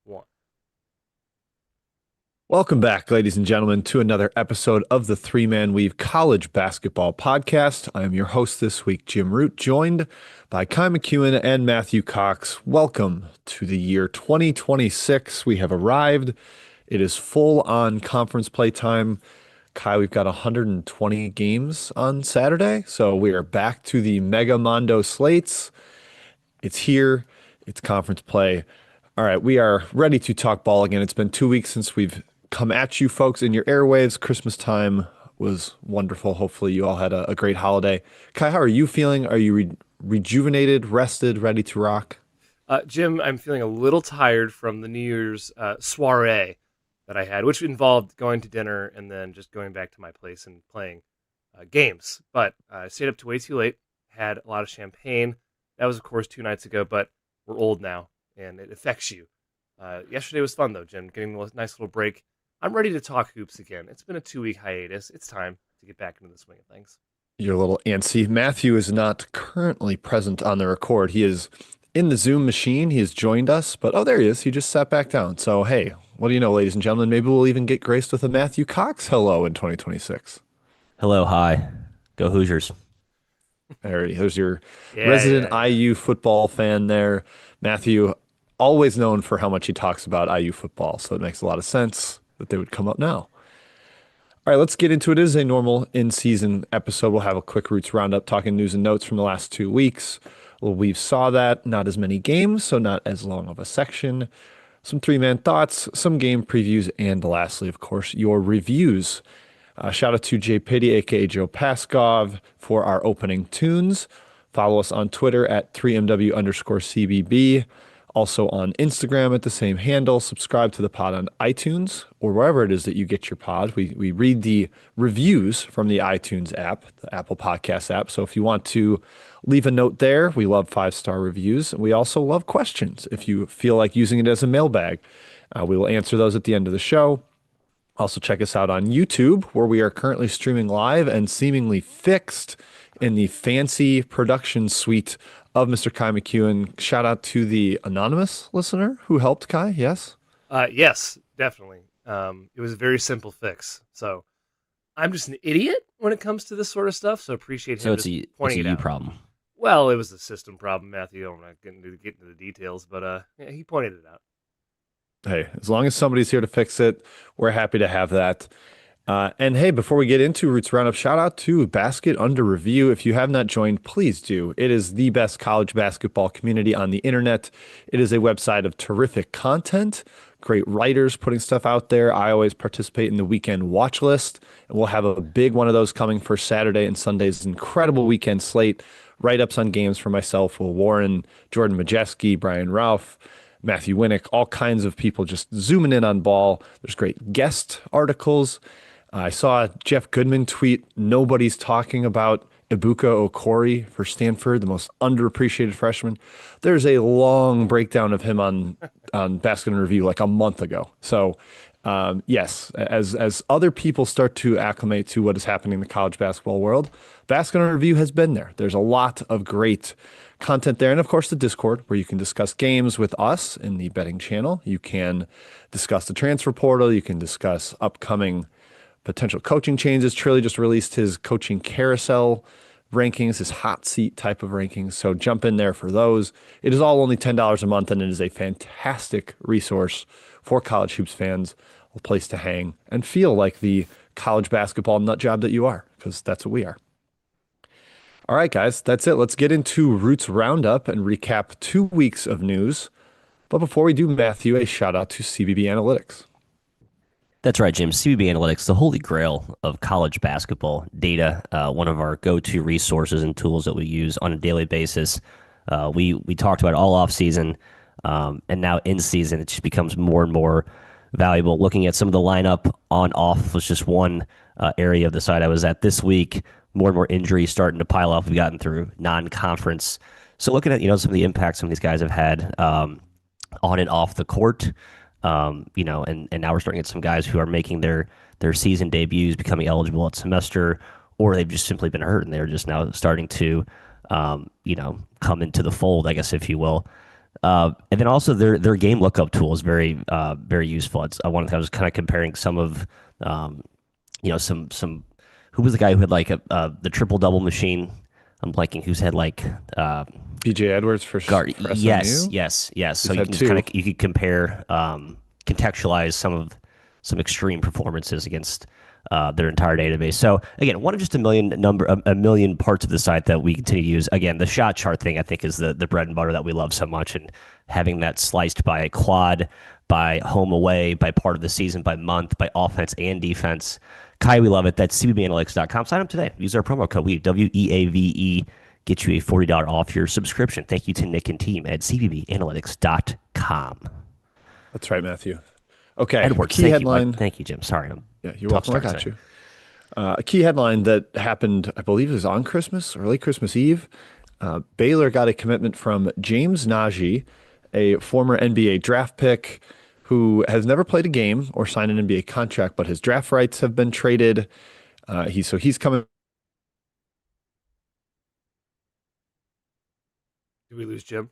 one. Welcome back, ladies and gentlemen, to another episode of the Three Man Weave College Basketball Podcast. I am your host this week, Jim Root, joined by Kai McEwen and Matthew Cox. Welcome to the year 2026. We have arrived. It is full on conference play time. Kai, we've got 120 games on Saturday, so we are back to the Mega Mondo slates. It's here. It's conference play. All right, we are ready to talk ball again. It's been 2 weeks since we've come at you folks in your airwaves. Christmas time was wonderful. Hopefully, you all had a great holiday. Kai, how are you feeling? Are you rejuvenated, rested, ready to rock? Jim, I'm feeling a little tired from the New Year's soiree that I had, which involved going to dinner and then just going back to my place and playing games. But I stayed up to way too late, had a lot of champagne. That was, of course, 2 nights ago, but we're old now, and it affects you. Yesterday was fun, though, Jim, getting a nice little break. I'm ready to talk hoops again. It's been a 2 week hiatus. It's time to get back into the swing of things. You're a little antsy. Matthew is not currently present on the record. He is in the Zoom machine. He has joined us, but oh, there he is. He just sat back down. So, hey, what do you know, ladies and gentlemen? Maybe we'll even get graced with a Matthew Cox hello in 2026. Hello, hi. Go Hoosiers. There's your Yeah, resident yeah, yeah. IU football fan there. Matthew, always known for how much he talks about IU football, so it makes a lot of sense that they would come up now. All right, let's get into it. It is a normal in-season episode. We'll have a quick Roots roundup, talking news and notes from the last 2 weeks. Well, we saw that, not as many games, so not as long of a section. Some three-man thoughts, some game previews, and lastly, of course, your reviews. Shout out to Jay Pitty, aka Joe Paskov, for our opening tunes. Follow us on Twitter at 3MW_CBB. Also on Instagram at the same handle. Subscribe to the pod on iTunes or wherever it is that you get your pod. We read the reviews from the iTunes app, the Apple Podcast app. So if you want to leave a note there, we love 5-star reviews. We also love questions. If you feel like using it as a mailbag, we will answer those at the end of the show. Also, check us out on YouTube, where we are currently streaming live and seemingly fixed in the fancy production suite of Mr. Kai McEwen. Shout out to the anonymous listener who helped Kai. Yes. Yes, definitely. It was a very simple fix. So I'm just an idiot when it comes to this sort of stuff. So appreciate So him it's just it's pointing a it you out. problem. Well, it was a system problem, Matthew. I'm not going to get into the details, but yeah, he pointed it out. Hey, as long as somebody's here to fix it, we're happy to have that. And hey, before we get into Roots Roundup, shout out to Basket Under Review. If you have not joined, please do. It is the best college basketball community on the internet. It is a website of terrific content, great writers putting stuff out there. I always participate in the weekend watch list, and we'll have a big one of those coming for Saturday and Sunday's incredible weekend slate. Write-ups on games for myself, Will Warren, Jordan Majeski, Brian Ralph, Matthew Winnick, all kinds of people just zooming in on ball. There's great guest articles. I saw Jeff Goodman tweet, nobody's talking about Ibuka Okori for Stanford, the most underappreciated freshman. There's a long breakdown of him on Basket and Review like a month ago. So, yes, as other people start to acclimate to what is happening in the college basketball world, Basket and Review has been there. There's a lot of great content there. And of course, the Discord, where you can discuss games with us in the betting channel. You can discuss the transfer portal. You can discuss upcoming potential coaching changes. Trilly just released his coaching carousel rankings, his hot seat type of rankings. So jump in there for those. It is all only $10 a month, and it is a fantastic resource for college hoops fans, a place to hang and feel like the college basketball nut job that you are, because that's what we are. All right, guys, that's it. Let's get into Roots Roundup and recap 2 weeks of news. But before we do, Matthew, a shout out to CBB Analytics. That's right, Jim. CBB Analytics, the holy grail of college basketball data, one of our go-to resources and tools that we use on a daily basis. We talked about it all off season, and now in season, it just becomes more and more valuable. Looking at some of the lineup on off was just one area of the site I was at this week. More and more injuries starting to pile up. We've gotten through non-conference. So looking at some of the impacts some of these guys have had on and off the court, and now we're starting to get some guys who are making their season debuts, becoming eligible at semester, or they've just simply been hurt and they're just now starting to come into the fold, I guess, if you will. And then also their game lookup tool is very useful. I was kind of comparing some of um, some who was the guy who had like the triple double machine. I'm blanking who's had like PJ Edwards guard. for Yes, SMU. yes, yes. So He's you had can just kind of two. you could compare contextualize some extreme performances against their entire database. So again, one of just a million parts of the site that we continue to use. Again, the shot chart thing I think is the bread and butter that we love so much, and having that sliced by a quad, by home away, by part of the season, by month, by offense and defense. Kai, we love it. That's cbbanalytics.com. Sign up today. Use our promo code WEAVE. Get you a $40 off your subscription. Thank you to Nick and team at cbbanalytics.com. That's right, Matthew. Okay, a Edwards, key thank you. headline. Thank you, Jim. Sorry, I'm Yeah, you're tough welcome. I start got today. you. A key headline that happened, I believe, it was on Christmas or late Christmas Eve. Baylor got a commitment from James Najee, a former NBA draft pick who has never played a game or signed an NBA contract, but his draft rights have been traded. He's coming. Did we lose Jim?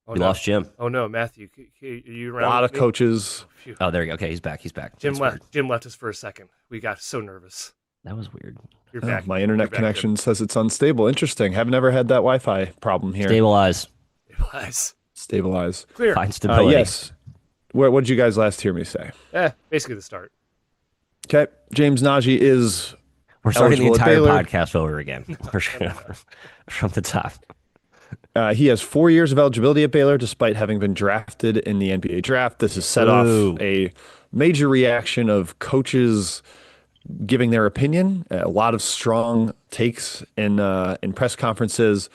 Oh We no. lost Jim. Oh no, Matthew, are you A around lot with of me? coaches. Oh, phew. Oh, there we go. Okay, he's back. He's back. Jim That's weird. left. Jim left us for a second. We got so nervous. That was weird. You're Oh, back. my You're internet back, Jim. connection says it's unstable. Interesting. Have never had that Wi-Fi problem here. Stabilize. It was Stabilize. clear. Find stability. Yes. What did you guys last hear me say? Basically the start. Okay. James Najee is We're starting the eligible at entire Baylor. podcast over again. From the top. He has 4 years of eligibility at Baylor, despite having been drafted in the NBA draft. This has set off Ooh. a major reaction of coaches giving their opinion. A lot of strong takes in press conferences.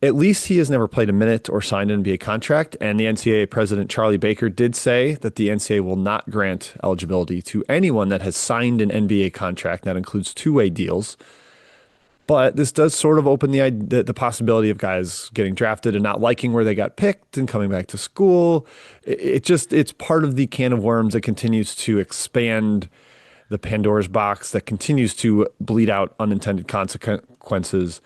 At least he has never played a minute or signed an NBA contract. And the NCAA president, Charlie Baker, did say that the NCAA will not grant eligibility to anyone that has signed an NBA contract. That includes two-way deals. But this does sort of open the possibility of guys getting drafted and not liking where they got picked and coming back to school. It's part of the can of worms that continues to expand the Pandora's box, that continues to bleed out unintended consequences.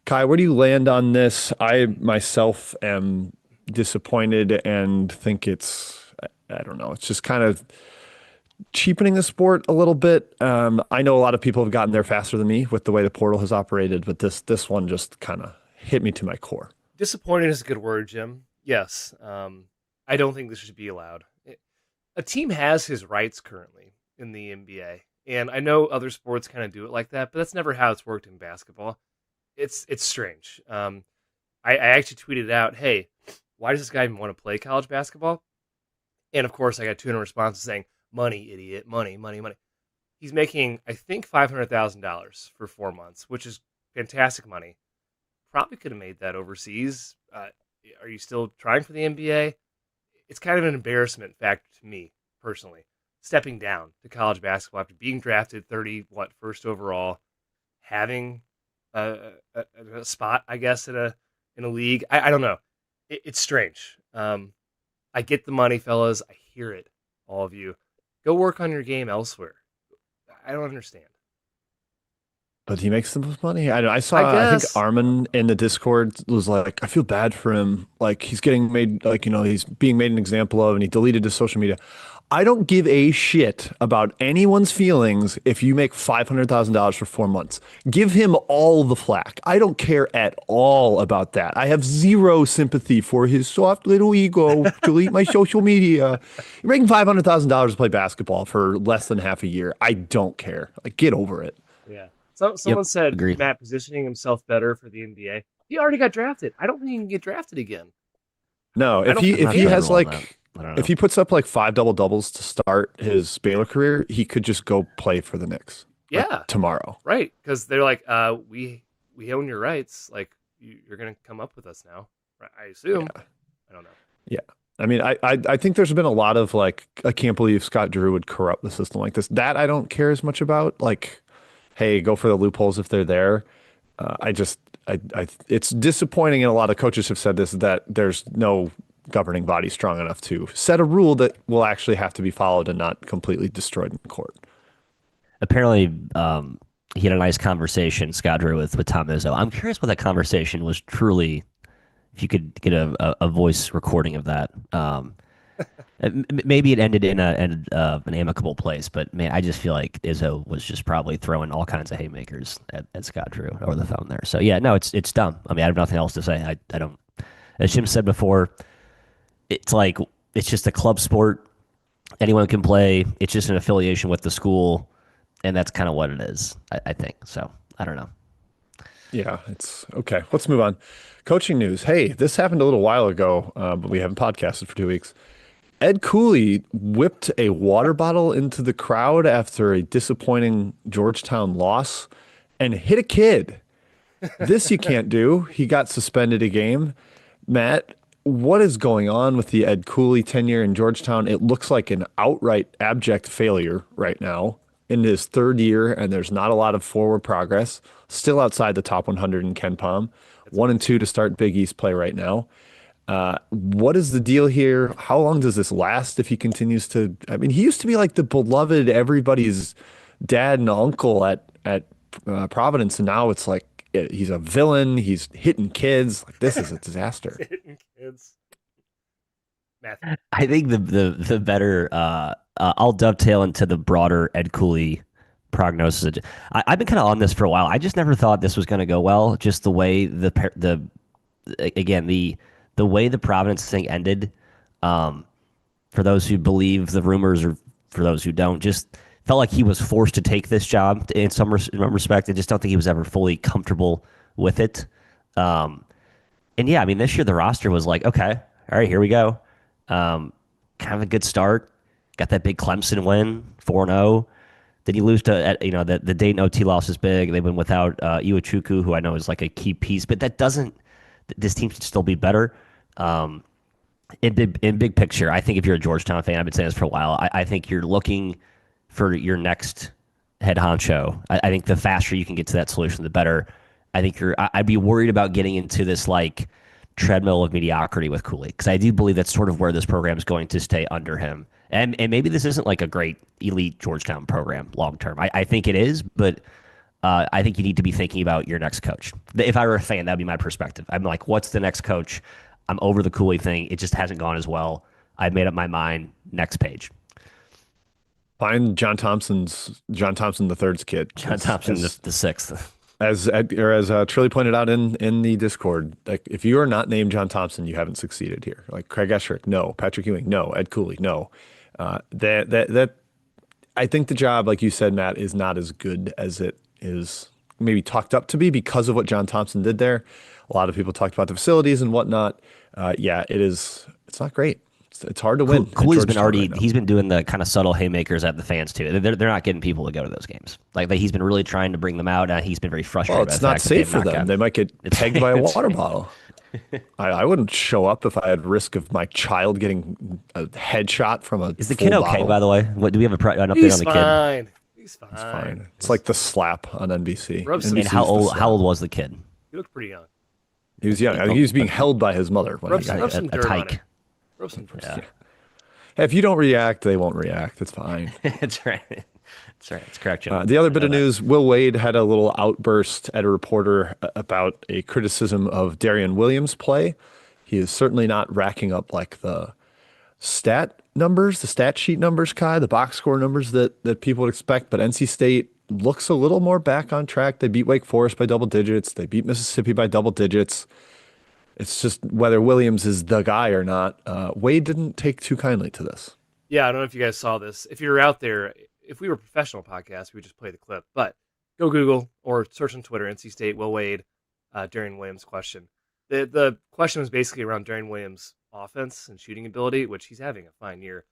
Kai, where do you land on this? I myself am disappointed and think I don't know, it's just kind of cheapening the sport a little bit. I know a lot of people have gotten there faster than me with the way the portal has operated, but this one just kind of hit me to my core. Disappointing is a good word, Jim. Yes. I don't think this should be allowed. A team has his rights currently in the NBA, and I know other sports kind of do it like that, but that's never how it's worked in basketball. It's strange. I actually tweeted out, "Hey, why does this guy even want to play college basketball?" And of course, I got 200 responses saying, "Money, idiot, money, money, money." He's making, I think, $500,000 for 4 months, which is fantastic money. Probably could have made that overseas. Are you still trying for the NBA? It's kind of an embarrassment factor to me personally. Stepping down to college basketball after being drafted first overall, having a spot, I guess, in a league. I don't know. It's strange. I get the money, fellas. I hear it, all of you. Go work on your game elsewhere. I don't understand. But he makes the most money. I I think guess. Armin in the Discord was like, I feel bad for him. Like he's getting made, like, he's being made an example of, and he deleted his social media. I don't give a shit about anyone's feelings if you make $500,000 for 4 months. Give him all the flack. I don't care at all about that. I have zero sympathy for his soft little ego. Delete my social media. You're making $500,000 to play basketball for less than half a year. I don't care. Like, get over it. Yeah. So Yep. someone said Agree. Matt positioning himself better for the NBA. He already got drafted. I don't think he can get drafted again. No, I don't. I'm if not he sure has on that. like I don't if know. he puts up like five double doubles to start his Baylor career, he could just go play for the Knicks like Yeah. tomorrow. Right. Because they're like, we own your rights. Like you're gonna come up with us now. Right, I assume. Yeah. I don't know. Yeah. I mean, I think there's been a lot of like, I can't believe Scott Drew would corrupt the system like this. That I don't care as much about. Like, hey, go for the loopholes if they're there. I just, it's disappointing, and a lot of coaches have said this, that there's no governing body strong enough to set a rule that will actually have to be followed and not completely destroyed in court. Apparently, he had a nice conversation, Scott Drew, with Tom Izzo. I'm curious what that conversation was truly if you could get a voice recording of that. Maybe it ended in an amicable place, but man, I just feel like Izzo was just probably throwing all kinds of haymakers at Scott Drew over the phone there. So yeah, no, it's dumb. I mean, I have nothing else to say. I don't. As Jim said before, it's like it's just a club sport. Anyone can play. It's just an affiliation with the school, and that's kind of what it is. I think so. I don't know. Yeah, it's okay. Let's move on. Coaching news. Hey, this happened a little while ago, but we haven't podcasted for 2 weeks. Ed Cooley whipped a water bottle into the crowd after a disappointing Georgetown loss and hit a kid. This you can't do. He got suspended a game. Matt, what is going on with the Ed Cooley tenure in Georgetown? It looks like an outright abject failure right now in his third year, and there's not a lot of forward progress. Still outside the top 100 in Ken Palm. That's 1 and 2 to start Big East play right now. What is the deal here? How long does this last if he continues to? I mean, he used to be like the beloved everybody's dad and uncle at Providence, and now it's like he's a villain. He's hitting kids. Like this is a disaster. hitting kids. Matthew. I think the better I'll dovetail into the broader Ed Cooley prognosis. I've been kind of on this for a while. I just never thought this was going to go well. Just the way the again the way the Providence thing ended. For those who believe the rumors or for those who don't, just felt like he was forced to take this job in some respect. I just don't think he was ever fully comfortable with it. Um, and yeah, I mean, this year the roster was like, okay, all right, here we go. Kind of a good start. Got that big Clemson win, 4-0. Then you lose to, the Dayton OT loss is big. They've been without Iwachuku, who I know is like a key piece, but that doesn't, this team should still be better. Um, in big picture, I think if you're a Georgetown fan, I've been saying this for a while. I think you're looking for your next head honcho. I think the faster you can get to that solution, the better. I think I'd be worried about getting into this like treadmill of mediocrity with Cooley because I do believe that's sort of where this program is going to stay under him. And maybe this isn't like a great elite Georgetown program long term. I think it is, but I think you need to be thinking about your next coach. If I were a fan, that'd be my perspective. I'm like, what's the next coach? I'm over the Cooley thing. It just hasn't gone as well. I've made up my mind. Next page. Find John Thompson the third's kid. John Thompson, the sixth. As Trilly pointed out in the Discord, like if you are not named John Thompson, you haven't succeeded here. Like Craig Esherick, no. Patrick Ewing, no. Ed Cooley, no. That I think the job, like you said, Matt, is not as good as it is maybe talked up to be because of what John Thompson did there. A lot of people talked about the facilities and whatnot. Yeah, it is. It's not great. It's hard to win. Cooley's been already. He's been doing the kind of subtle haymakers at the fans too. They're not getting people to go to those games. Like he's been really trying to bring them out. He's been very frustrated. Well, it's not safe for them. They might get pegged by a water bottle. I wouldn't show up if I had risk of my child getting a headshot from a. Is the kid okay? By the way, what do we have an update on the kid? He's fine. It's fine. It's like the slap on NBC. And how old was the kid? He looked pretty young. He was young. I think he was being held by his mother. Rub some dirt on it. Yeah. If you don't react, they won't react. It's fine. That's right. That's right. It's correct, Jim. The other bit of news, Will Wade had a little outburst at a reporter about a criticism of Darian Williams' play. He is certainly not racking up like the stat numbers, the stat sheet numbers, Kai, the box score numbers that people would expect. But NC State looks a little more back on track. They beat Wake Forest by double digits. They beat Mississippi by double digits. It's just whether Williams is the guy or not. Wade didn't take too kindly to this. Yeah, I don't know if you guys saw this. If you're out there, if we were a professional podcast, we would just play the clip. But go Google or search on Twitter, NC State, Will Wade, Darian Williams question. The question was basically around Darian Williams' offense and shooting ability, which he's having a fine year.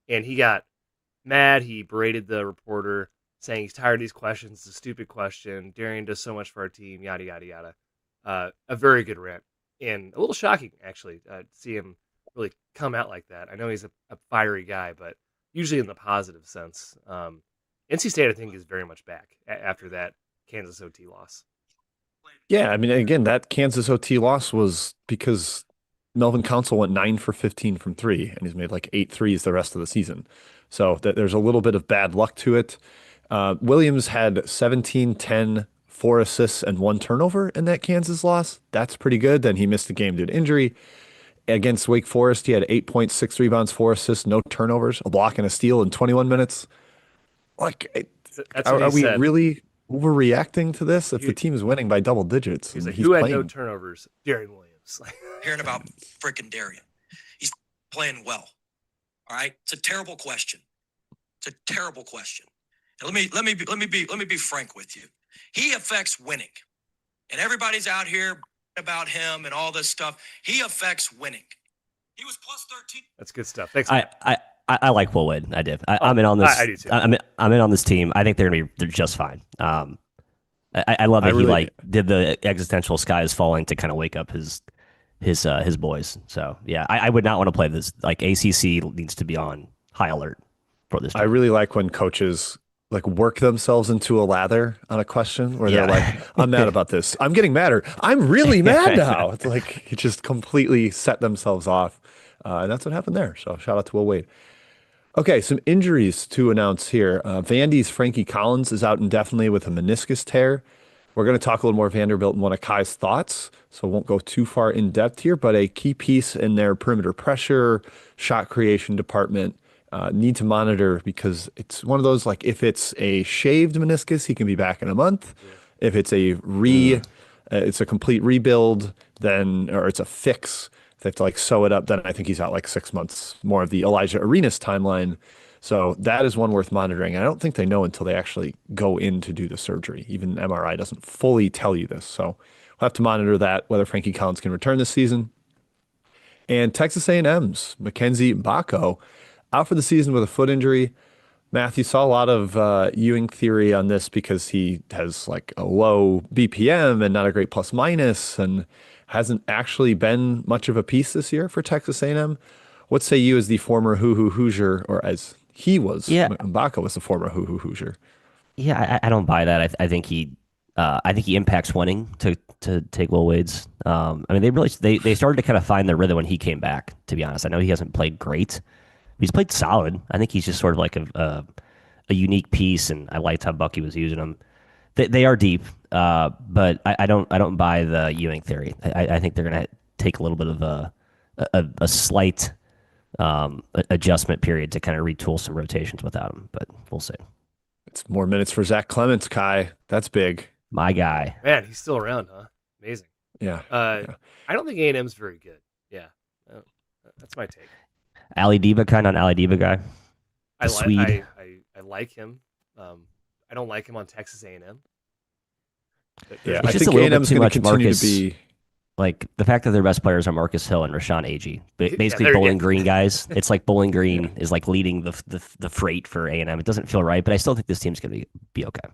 And he got mad. He berated the reporter, saying he's tired of these questions. It's a stupid question. Darian does so much for our team, yada, yada, yada. A very good rant. And a little shocking, actually, to see him really come out like that. I know he's a fiery guy, but usually in the positive sense. NC State, I think, is very much back after that Kansas OT loss. Yeah, I mean, again, that Kansas OT loss was because Melvin Council went 9 for 15 from three, and he's made like 8 threes the rest of the season. So there's a little bit of bad luck to it. Williams had 17, 10, 4 assists and 1 turnover in that Kansas loss. That's pretty good. Then he missed the game due to injury. Against Wake Forest, he had 8.6 rebounds, 4 assists, no turnovers, a block and a steal in 21 minutes. Like, That's what are he we said. really overreacting to this if the He, team is winning by double digits he's and like, he's who had no playing? turnovers? Darian Williams. Hearing about frickin' Darian. He's playing well. All right. It's a terrible question. It's a terrible question. Now, let me be frank with you. He affects winning, and everybody's out here about him and all this stuff. He affects winning. He was plus 13. That's good stuff. Thanks, I, man. I like Will Wade. I did. Oh, I'm in on this. I do too. I'm in on this team. I think they're just fine. I love that he really, like did the existential sky is falling to kind of wake up his boys. So yeah, I would not want to play this. Like ACC needs to be on high alert for this I team. really like when coaches like work themselves into a lather on a question where they're Yeah. like, I'm mad about this. I'm getting madder. I'm really mad now. It's like it just completely set themselves off. And that's what happened there. So shout out to Will Wade. Okay, some injuries to announce here. Vandy's Frankie Collins is out indefinitely with a meniscus tear. We're going to talk a little more Vanderbilt and one of Kai's thoughts, so won't go too far in depth here, but a key piece in their perimeter pressure, shot creation department. Need to monitor because it's one of those like if it's a shaved meniscus, he can be back in a month. If it's it's a complete rebuild, then or it's a fix. They have to like sew it up. Then I think he's out like 6 months, more of the Elijah Arenas timeline. So that is one worth monitoring. I don't think they know until they actually go in to do the surgery. Even MRI doesn't fully tell you this. So we'll have to monitor that, whether Frankie Collins can return this season. And Texas A&M's Mackenzie Mbako out for the season with a foot injury. Matthew saw a lot of Ewing theory on this because he has like a low BPM and not a great plus minus and hasn't actually been much of a piece this year for Texas A&M. What say you as the former Hoosier, or as he was, Yeah, Mbaka was the former Hoosier. yeah. I don't buy that. I think he impacts winning to take Will Wade's. I mean, they started to kind of find their rhythm when he came back. To be honest, I know he hasn't played great. He's played solid. I think he's just sort of like a unique piece, and I liked how Bucky was using him. They are deep, but I don't buy the Ewing theory. I think they're gonna take a little bit of a slight adjustment period to kind of retool some rotations without him, but we'll see. It's more minutes for Zach Clements, Kai. That's big. My guy. Man, he's still around, huh? Amazing. Yeah. I don't think A&M's very good. Yeah, uh, that's my take. Ali Diva kind on Ali Diva guy. I The like Swede. I like him. I don't like him on Texas A&M. Yeah, It's I just think a little bit A&M's too going to much continue Marcus. to be. Like the fact that their best players are Marcus Hill and Rashawn Agee, basically there you Bowling go. Green guys. It's like Bowling Green is like leading the freight for A&M. It doesn't feel right, but I still think this team's going to be okay.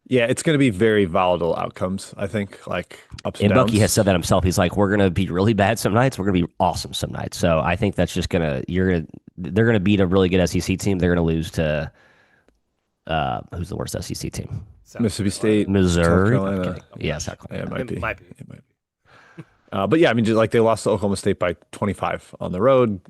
Yeah, it's going to be very volatile outcomes, I think, like ups and And Bucky has downs. said that himself. He's like, we're going to be really bad some nights. We're going to be awesome some nights. So I think that's just they're going to beat a really good SEC team. They're going to lose to who's the worst SEC team? South Mississippi Carolina. State, South Missouri. I'm Carolina. kidding. Yeah, South Yeah, it Carolina. might be. It might be. It might be. But yeah, I mean, just like they lost to Oklahoma State by 25 on the road.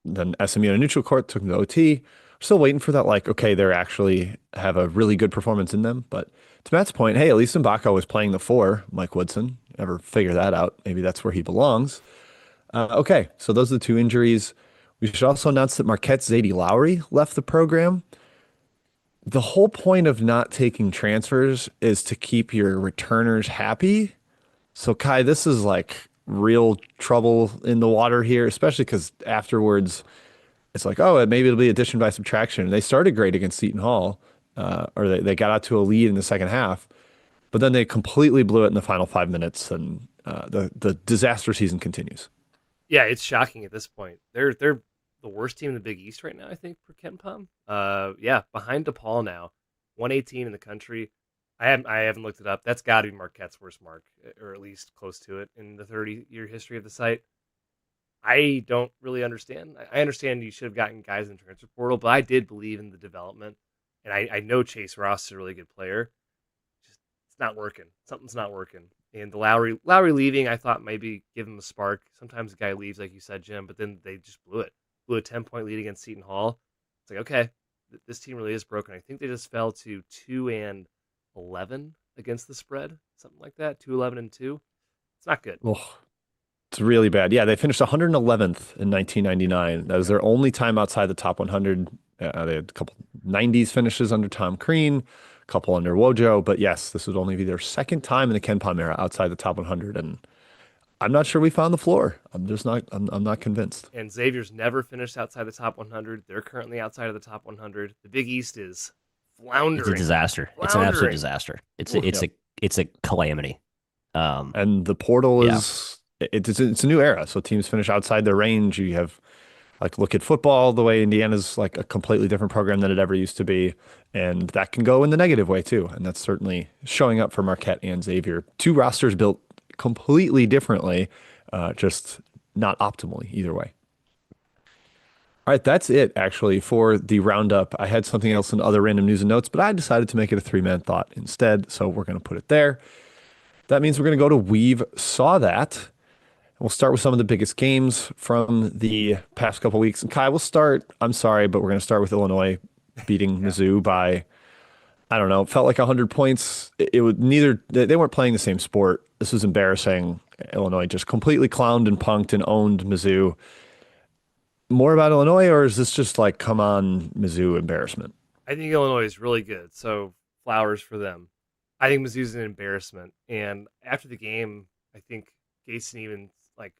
Then SMU on a neutral court took them to OT. Still waiting for that. Like, okay, they're actually have a really good performance in them. But to Matt's point, hey, at least Mbako was playing the 4. Mike Woodson, ever figure that out? Maybe that's where he belongs. Okay, so those are the 2 injuries. We should also announce that Marquette Zadie Lowry left the program. The whole point of not taking transfers is to keep your returners happy. So Kai, this is like real trouble in the water here, especially because afterwards it's like, oh, maybe it'll be addition by subtraction. They started great against Seton Hall, or they got out to a lead in the second half, but then they completely blew it in the final 5 minutes, and the disaster season continues. Yeah, it's shocking at this point. They're the worst team in the Big East right now, I think, for Ken Pom. Yeah, behind DePaul now, 118 in the country. I haven't looked it up. That's got to be Marquette's worst mark, or at least close to it in the 30-year history of the site. I don't really understand. I understand you should have gotten guys in the transfer portal, but I did believe in the development, and I know Chase Ross is a really good player. Just it's not working. Something's not working. And the Lowry leaving, I thought maybe give him a spark. Sometimes the guy leaves, like you said, Jim, but then they just blew it. Blew a 10-point lead against Seton Hall. It's like, okay, this team really is broken. I think they just fell to 2-11 against the spread, something like that. 2-11-2. It's not good. Oh, it's really bad. Yeah, they finished 111th in 1999. That was Yep. their only time outside the top 100. They had a couple 90s finishes under Tom Crean, a couple under Wojo, but yes, this would only be their second time in the Ken Palm era outside the top 100, and I'm not sure we found the floor. I'm just not. I'm not convinced. And Xavier's never finished outside the top 100. They're currently outside of the top 100. The Big East is It's a floundering. disaster. It's an absolute Floundering. disaster. It's Oof. a, it's Yep. a it's a calamity. And the portal Yeah. is it's a new era. So teams finish outside their range. You have like look at football, the way Indiana's like a completely different program than it ever used to be. And that can go in the negative way too. And that's certainly showing up for Marquette and Xavier. Two rosters built completely differently, just not optimally either way. All right, that's it actually for the roundup. I had something else in other random news and notes, but I decided to make it a three-man thought instead. So we're going to put it there. That means we're going to go to We've Saw That. We'll start with some of the biggest games from the past couple weeks. And Kai, we'll start. I'm sorry, but we're going to start with Illinois beating Yeah. Mizzou by, I don't know, it felt like 100 points. It would neither, they weren't playing the same sport. This was embarrassing. Illinois just completely clowned and punked and owned Mizzou. More about Illinois, or is this just like, come on, Mizzou embarrassment? I think Illinois is really good. So flowers for them. I think Mizzou's an embarrassment. And after the game, I think Gason even like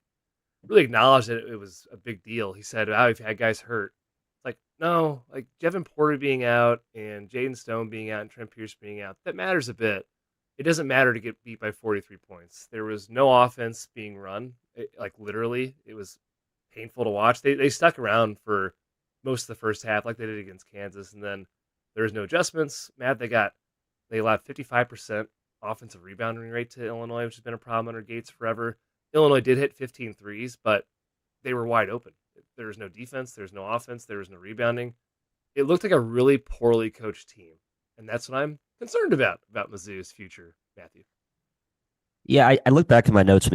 really acknowledged that it was a big deal. He said, "Oh, we've had guys hurt." Like, no, like Devin Porter being out and Jaden Stone being out and Trent Pierce being out, that matters a bit. It doesn't matter to get beat by 43 points. There was no offense being run. Like literally, it was painful to watch. They stuck around for most of the first half, like they did against Kansas, and then there was no adjustments. Matt, they allowed 55% offensive rebounding rate to Illinois, which has been a problem under Gates forever. Illinois did hit 15 threes, but they were wide open. There was no defense, there was no offense, there was no rebounding. It looked like a really poorly coached team, and that's what I'm concerned about Mizzou's future, Matthew. Yeah, I look back at my notes.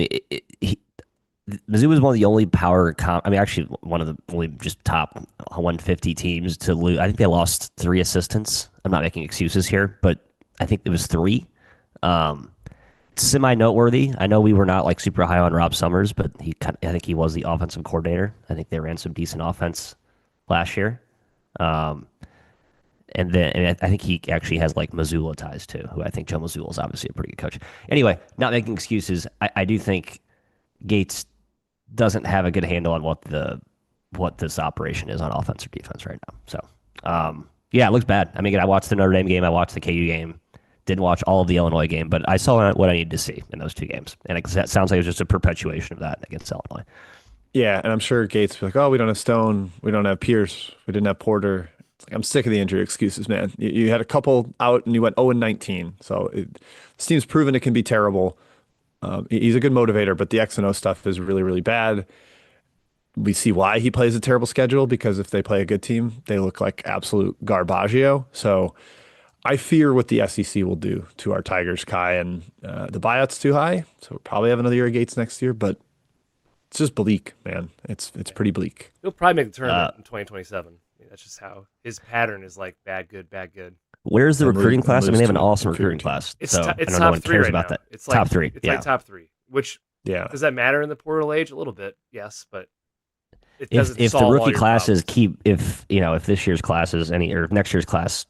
Mizzou was one of the only actually one of the only just top 150 teams to lose. I think they lost 3 assistants. I'm not making excuses here, but I think it was 3. Semi noteworthy. I know we were not like super high on Rob Summers, but I think he was the offensive coordinator. I think they ran some decent offense last year. Um, and I think he actually has like Missoula ties too, who I think Joe Missoula is obviously a pretty good coach. Anyway, not making excuses. I do think Gates doesn't have a good handle on what this operation is on offense or defense right now. So, yeah, it looks bad. I mean, again, I watched the Notre Dame game, I watched the KU game, didn't watch all of the Illinois game, but I saw what I needed to see in those 2 games, and it sounds like it was just a perpetuation of that against Illinois. Yeah, and I'm sure Gates was like, oh, we don't have Stone, we don't have Pierce, we didn't have Porter. It's like, I'm sick of the injury excuses, man. You had a couple out and you went 0-19. So this team's proven it can be terrible. He's a good motivator, but the X and O stuff is really, really bad. We see why he plays a terrible schedule, because if they play a good team, they look like absolute garbaggio. So I fear what the SEC will do to our Tigers, Kai, and the buyout's too high. So we'll probably have another year of Gates next year, but it's just bleak, man. It's pretty bleak. He'll probably make the tournament in 2027. I mean, that's just how his pattern is, like bad, good, bad, good. Where's the And recruiting lose- class? I and mean, they have lose an to awesome inferior recruiting team. class. It's So it's I know top no one 3 cares right about now. that. It's like Top 3. It's Yeah. like top 3. Which Yeah. does that matter in the portal age? A little bit, yes, but it If doesn't the solve all rookie your classes problems. if this year's classes or next year's class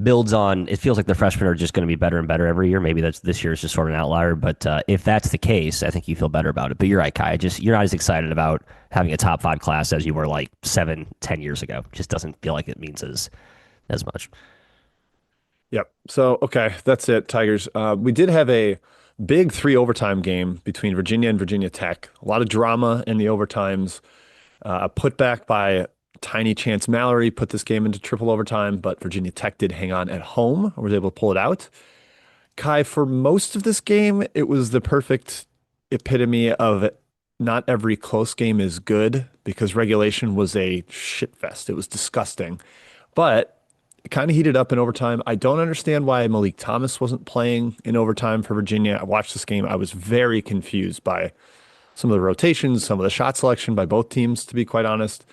builds on, it feels like the freshmen are just going to be better and better every year. Maybe this year is just sort of an outlier, but if that's the case, I think you feel better about it. But you're right, Kai. You're not as excited about having a top 5 class as you were like 7-10 years ago. Just doesn't feel like it means as much. Yep. So, okay, that's it, Tigers. We did have a big 3 overtime game between Virginia and Virginia Tech. A lot of drama in the overtimes. A putback by Tiny Chance Mallory put this game into triple overtime, but Virginia Tech did hang on at home and was able to pull it out. Kai, for most of this game, it was the perfect epitome of not every close game is good, because regulation was a shit fest. It was disgusting. But it kind of heated up in overtime. I don't understand why Malik Thomas wasn't playing in overtime for Virginia. I watched this game. I was very confused by some of the rotations, some of the shot selection by both teams, to be quite honest.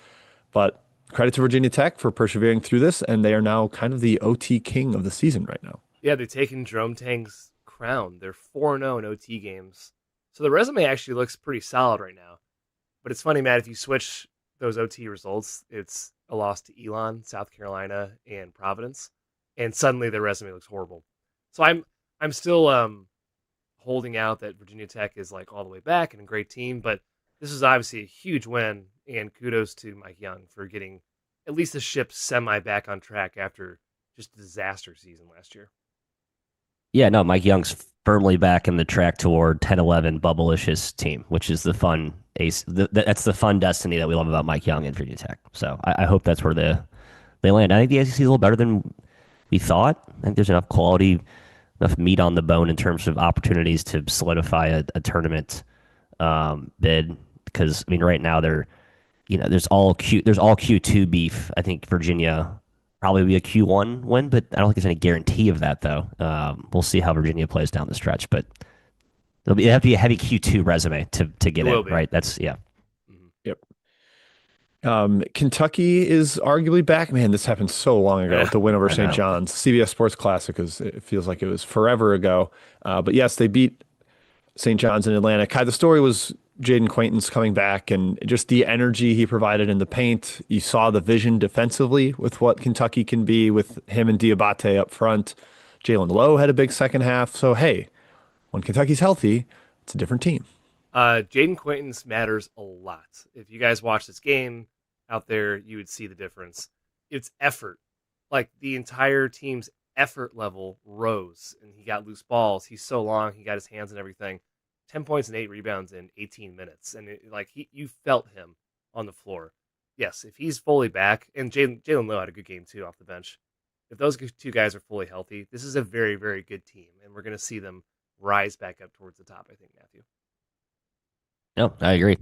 But credit to Virginia Tech for persevering through this, and they are now kind of the OT king of the season right now. Yeah, they're taking Jerome Tang's crown. They're 4-0 in OT games. So the resume actually looks pretty solid right now. But it's funny, Matt, if you switch those OT results, it's a loss to Elon, South Carolina, and Providence, and suddenly their resume looks horrible. So I'm still holding out that Virginia Tech is like all the way back and a great team, but this is obviously a huge win, and kudos to Mike Young for getting at least the ship semi back on track after just a disaster season last year. Yeah, no, Mike Young's firmly back in the track toward 10-11 bubble-ishes team, which is the fun ace. That's the fun destiny that we love about Mike Young and Virginia Tech. So I hope that's where they land. I think the ACC is a little better than we thought. I think there's enough quality, enough meat on the bone in terms of opportunities to solidify a tournament bid. Because I mean, right now there's all Q2 beef. I think Virginia probably be a Q1 win, but I don't think there's any guarantee of that though. We'll see how Virginia plays down the stretch, but it have to be a heavy Q2 resume to It get will in, be. right? That's yeah. Mhm. Yep. Kentucky is arguably back. Man, this happened so long ago with the win over I St. know. John's. CBS Sports Classic it feels like it was forever ago. But yes, they beat St. John's in Atlanta. Kai, the story was Jaden Quaintance coming back and just the energy he provided in the paint. You saw the vision defensively with what Kentucky can be with him and Diabate up front. Jalen Lowe had a big second half. So, hey, when Kentucky's healthy, it's a different team. Jaden Quaintance matters a lot. If you guys watch this game out there, you would see the difference. It's effort. Like the entire team's effort level rose, and he got loose balls. He's so long. He got his hands and everything. 10 points and 8 rebounds in 18 minutes. And you felt him on the floor. Yes, if he's fully back, and Jalen Lowe had a good game too off the bench. If those two guys are fully healthy, this is a very, very good team. And we're going to see them rise back up towards the top, I think, Matthew. No, I agree.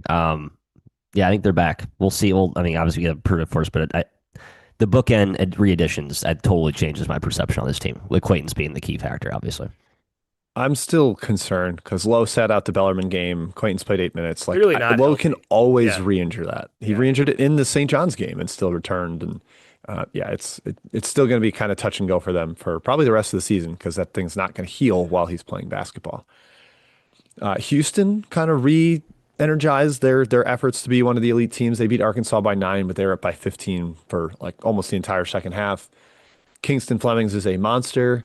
Yeah, I think they're back. We'll see. Well, I mean, obviously we got to prove it first, but the bookend re-additions that totally changes my perception on this team. With Quaintance being the key factor, obviously. I'm still concerned because Lowe sat out the Bellarmine game. Quaintance played 8 minutes. Like Clearly not Lowe healthy. can always Yeah. re-injure that. He Yeah. re-injured it in the St. John's game and still returned. And yeah, it's still going to be kind of touch and go for them for probably the rest of the season because that thing's not going to heal while he's playing basketball. Houston kind of re-energized their efforts to be one of the elite teams. They beat Arkansas by 9, but they were up by 15 for like almost the entire second half. Kingston Flemings is a monster.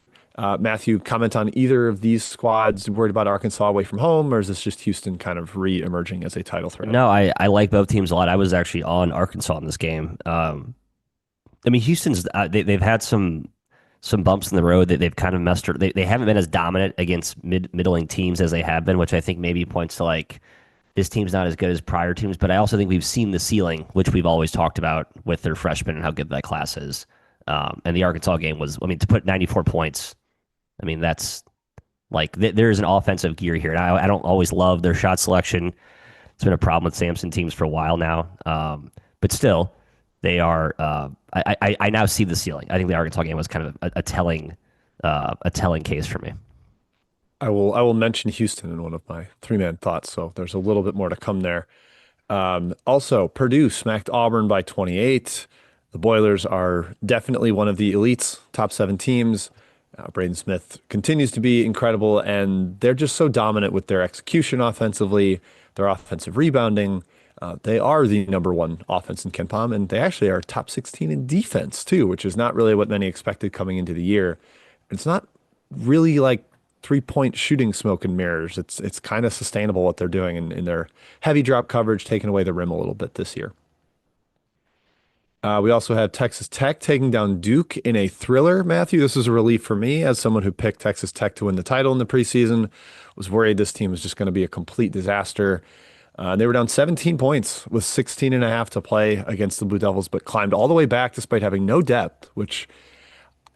Matthew, comment on either of these squads. Worried about Arkansas away from home, or is this just Houston kind of re-emerging as a title threat? No, I like both teams a lot. I was actually on Arkansas in this game. I mean, Houston's they've had some bumps in the road that they've kind of messed. They haven't been as dominant against middling teams as they have been, which I think maybe points to like this team's not as good as prior teams. But I also think we've seen the ceiling, which we've always talked about with their freshmen and how good that class is. And the Arkansas game was, I mean, to put 94 points. I mean, that's like there is an offensive gear here. And I don't always love their shot selection. It's been a problem with Samson teams for a while now. But still, they are. I now see the ceiling. I think the Arkansas game was kind of a telling case for me. I will mention Houston in one of my three-man thoughts, so there's a little bit more to come there. Also, Purdue smacked Auburn by 28. The Boilers are definitely one of the elites, top 7 teams. Braden Smith continues to be incredible, and they're just so dominant with their execution offensively, their offensive rebounding. They are the number 1 offense in KenPom, and they actually are top 16 in defense too, which is not really what many expected coming into the year. It's not really like 3-point shooting smoke and mirrors. It's kind of sustainable what they're doing in their heavy drop coverage, taking away the rim a little bit this year. We also have Texas Tech taking down Duke in a thriller. Matthew, this is a relief for me as someone who picked Texas Tech to win the title in the preseason. Was worried this team was just going to be a complete disaster. They were down 17 points with 16 and a half to play against the Blue Devils, but climbed all the way back despite having no depth, which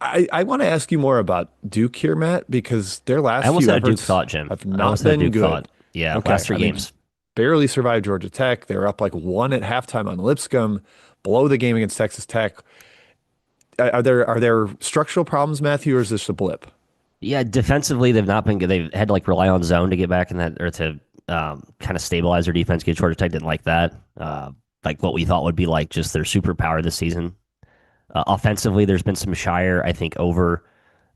I want to ask you more about Duke here, Matt, because their I last almost few had a Duke efforts thought, Jim. have I not almost had a been Duke good. thought. Yeah, Okay, last 3 I mean, games. barely survived Georgia Tech. They were up like 1 at halftime on Lipscomb, below the game against Texas Tech. Are there structural problems, Matthew, or is this a blip? Yeah, defensively they've not been good. They've had to like rely on zone to get back in that or to kind of stabilize their defense. Get Georgia Tech didn't like that. Like what we thought would be like just their superpower this season. Offensively, there's been some Shire, I think, over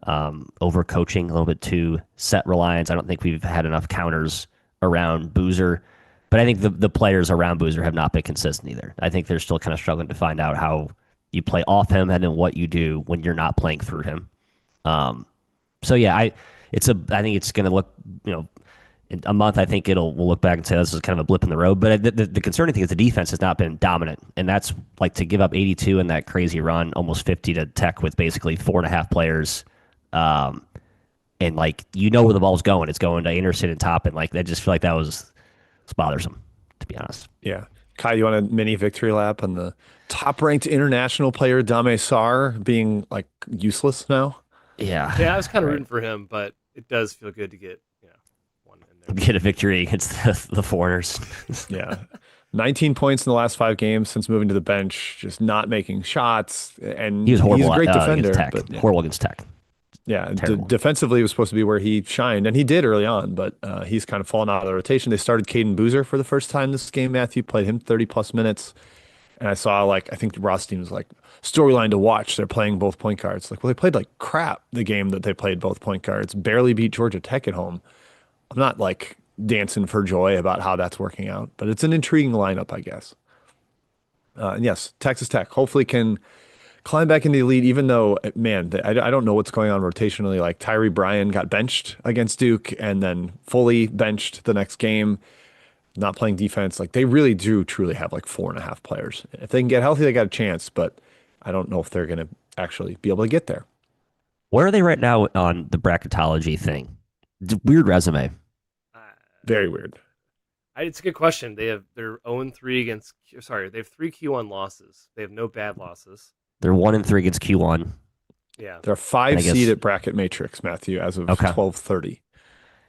overcoaching, a little bit too set reliance. I don't think we've had enough counters around Boozer, but I think the players around Boozer have not been consistent either. I think they're still kind of struggling to find out how you play off him and then what you do when you're not playing through him. Um, so yeah, I think it's going to look, you know, in a month, I think we'll look back and say this is kind of a blip in the road. But the concerning thing is the defense has not been dominant, and that's like to give up 82 in that crazy run, almost 50 to Tech with basically 4.5 players, um, and like where the ball's going, it's going to Anderson and Top, and like I just feel like that was it's bothersome, to be honest. Yeah. Kai, you want a mini victory lap on the top-ranked international player Dame Sar being like useless now? Yeah, Yeah, I was kind of Right. rooting for him, but it does feel good to get one in there. get a victory against the foreigners. Yeah. 19 points in the last 5 games since moving to the bench, just not making shots. And He was he's horrible a great against defender, Tech. but yeah. Horrible against Tech. Yeah, Terrible. defensively was supposed to be where he shined, and he did early on, but he's kind of fallen out of the rotation. They started Caden Boozer for the first time this game. Matthew played him 30 plus minutes, and I saw I think Rothstein was like storyline to watch. They're playing both point guards. Like, well, they played like crap the game that they played both point guards. Barely beat Georgia Tech at home. I'm not like dancing for joy about how that's working out, but it's an intriguing lineup, I guess. And yes, Texas Tech hopefully can climb back in the elite, even though, man, I don't know what's going on rotationally. Like Tyree Bryan got benched against Duke and then fully benched the next game, not playing defense. Like they really do truly have like 4.5 players. If they can get healthy, they got a chance, but I don't know if they're going to actually be able to get there. Where are they right now on the bracketology thing? Weird resume. Uh, Very weird. it's a good question. They're 0-3 against. Sorry, they have 3 Q1 losses. They have no bad losses. They're 1-3 against Q1. Yeah, They're a And five I guess seed at bracket matrix, Matthew, as of okay. 12:30.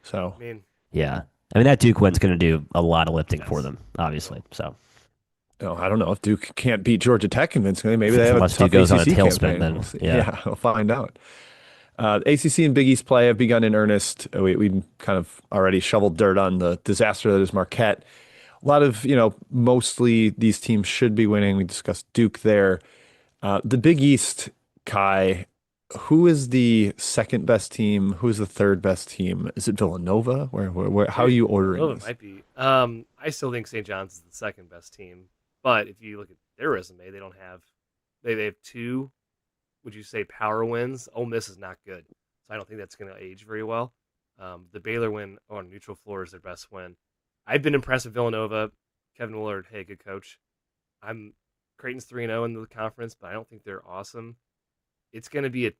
So I mean, Yeah. I mean, that Duke win's going to do a lot of lifting for yes. them, obviously. So I don't know if Duke can't beat Georgia Tech convincingly. Maybe they have a unless tough Duke goes on a ACC tailspin, campaign. then We'll see. yeah. Yeah, we'll find out. ACC and Big East play have begun in earnest. We kind of already shoveled dirt on the disaster that is Marquette. A lot of, mostly these teams should be winning. We discussed Duke there. The Big East, Kai, who is the second best team? Who is the third best team? Is it Villanova? How are you ordering It this? might be. I still think St. John's is the second best team, but if you look at their resume, they don't have. They have two. Would you say power wins? Ole Miss is not good, so I don't think that's going to age very well. The Baylor win on neutral floor is their best win. I've been impressed with Villanova. Kevin Willard, hey, good coach. I'm Creighton's 3-0 in the conference, but I don't think they're awesome. It's going to be a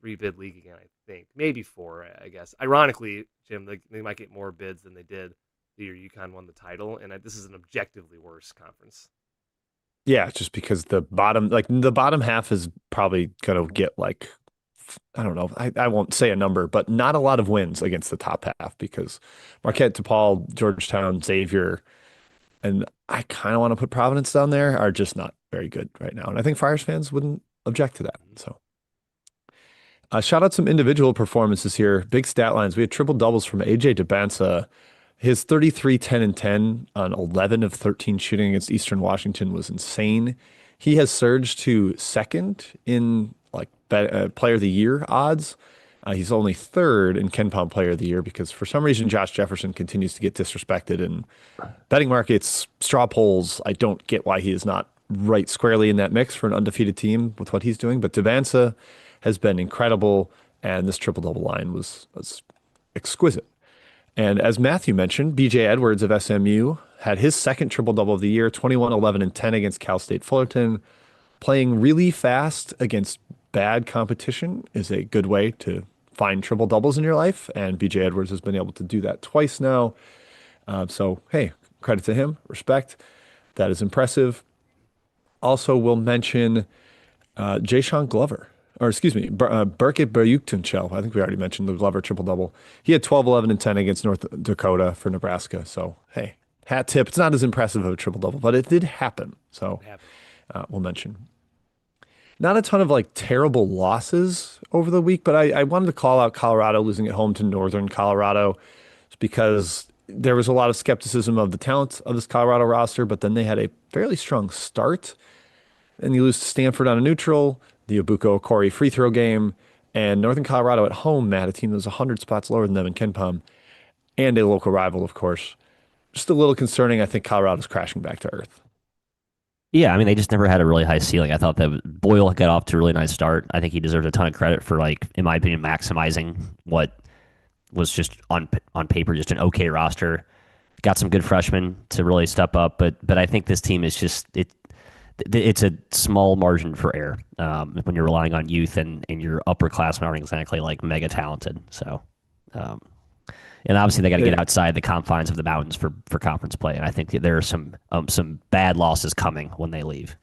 3-bid league again, I think. Maybe 4, I guess. Ironically, Jim, they might get more bids than they did the year UConn won the title, and this is an objectively worse conference. Yeah, just because the bottom half is probably gonna get like, I don't know, I won't say a number, but not a lot of wins against the top half because Marquette, DePaul, Georgetown, Xavier, and I kind of want to put Providence down there are just not very good right now. And I think Friars fans wouldn't object to that. So shout out some individual performances here. Big stat lines. We had triple doubles from AJ DeBansa. His 33, 10, and 10 on 11 of 13 shooting against Eastern Washington was insane. He has surged to second in like player of the year odds. He's only third in Ken Palm player of the year because for some reason Josh Jefferson continues to get disrespected in betting markets, straw polls. I don't get why he is not right squarely in that mix for an undefeated team with what he's doing. But Devansa has been incredible, and this triple double line was exquisite. And as Matthew mentioned, BJ Edwards of SMU had his second triple double of the year, 21, 11, and 10 against Cal State Fullerton. Playing really fast against bad competition is a good way to find triple doubles in your life. And BJ Edwards has been able to do that twice now. So, hey, credit to him. Respect. That is impressive. Also, we'll mention Jay Glover, or excuse me, Birkit Beruktunchel. I think we already mentioned the Glover triple double. He had 12, 11, and 10 against North Dakota for Nebraska. So, hey, hat tip. It's not as impressive of a triple double, but it did happen. So, we'll mention. Not a ton of like terrible losses over the week, but I wanted to call out Colorado losing at home to Northern Colorado because there was a lot of skepticism of the talent of this Colorado roster, but then they had a fairly strong start. And you lose to Stanford on a neutral, the Obuko Okori free throw game, And Northern Colorado at home, Matt, a team that was 100 spots lower than them in KenPom, and a local rival, of course. Just a little concerning. I think Colorado's crashing back to earth. Yeah, I mean, they just never had a really high ceiling. I thought that Boyle got off to a really nice start. I think he deserves a ton of credit for, like, in my opinion, maximizing what was just on paper just an okay roster. Got some good freshmen to really step up, but I think this team is just it's a small margin for error when you're relying on youth and your upperclassmen aren't exactly like mega talented. So, um, and obviously they got to get outside the confines of the mountains for conference play. And I think that there are some bad losses coming when they leave.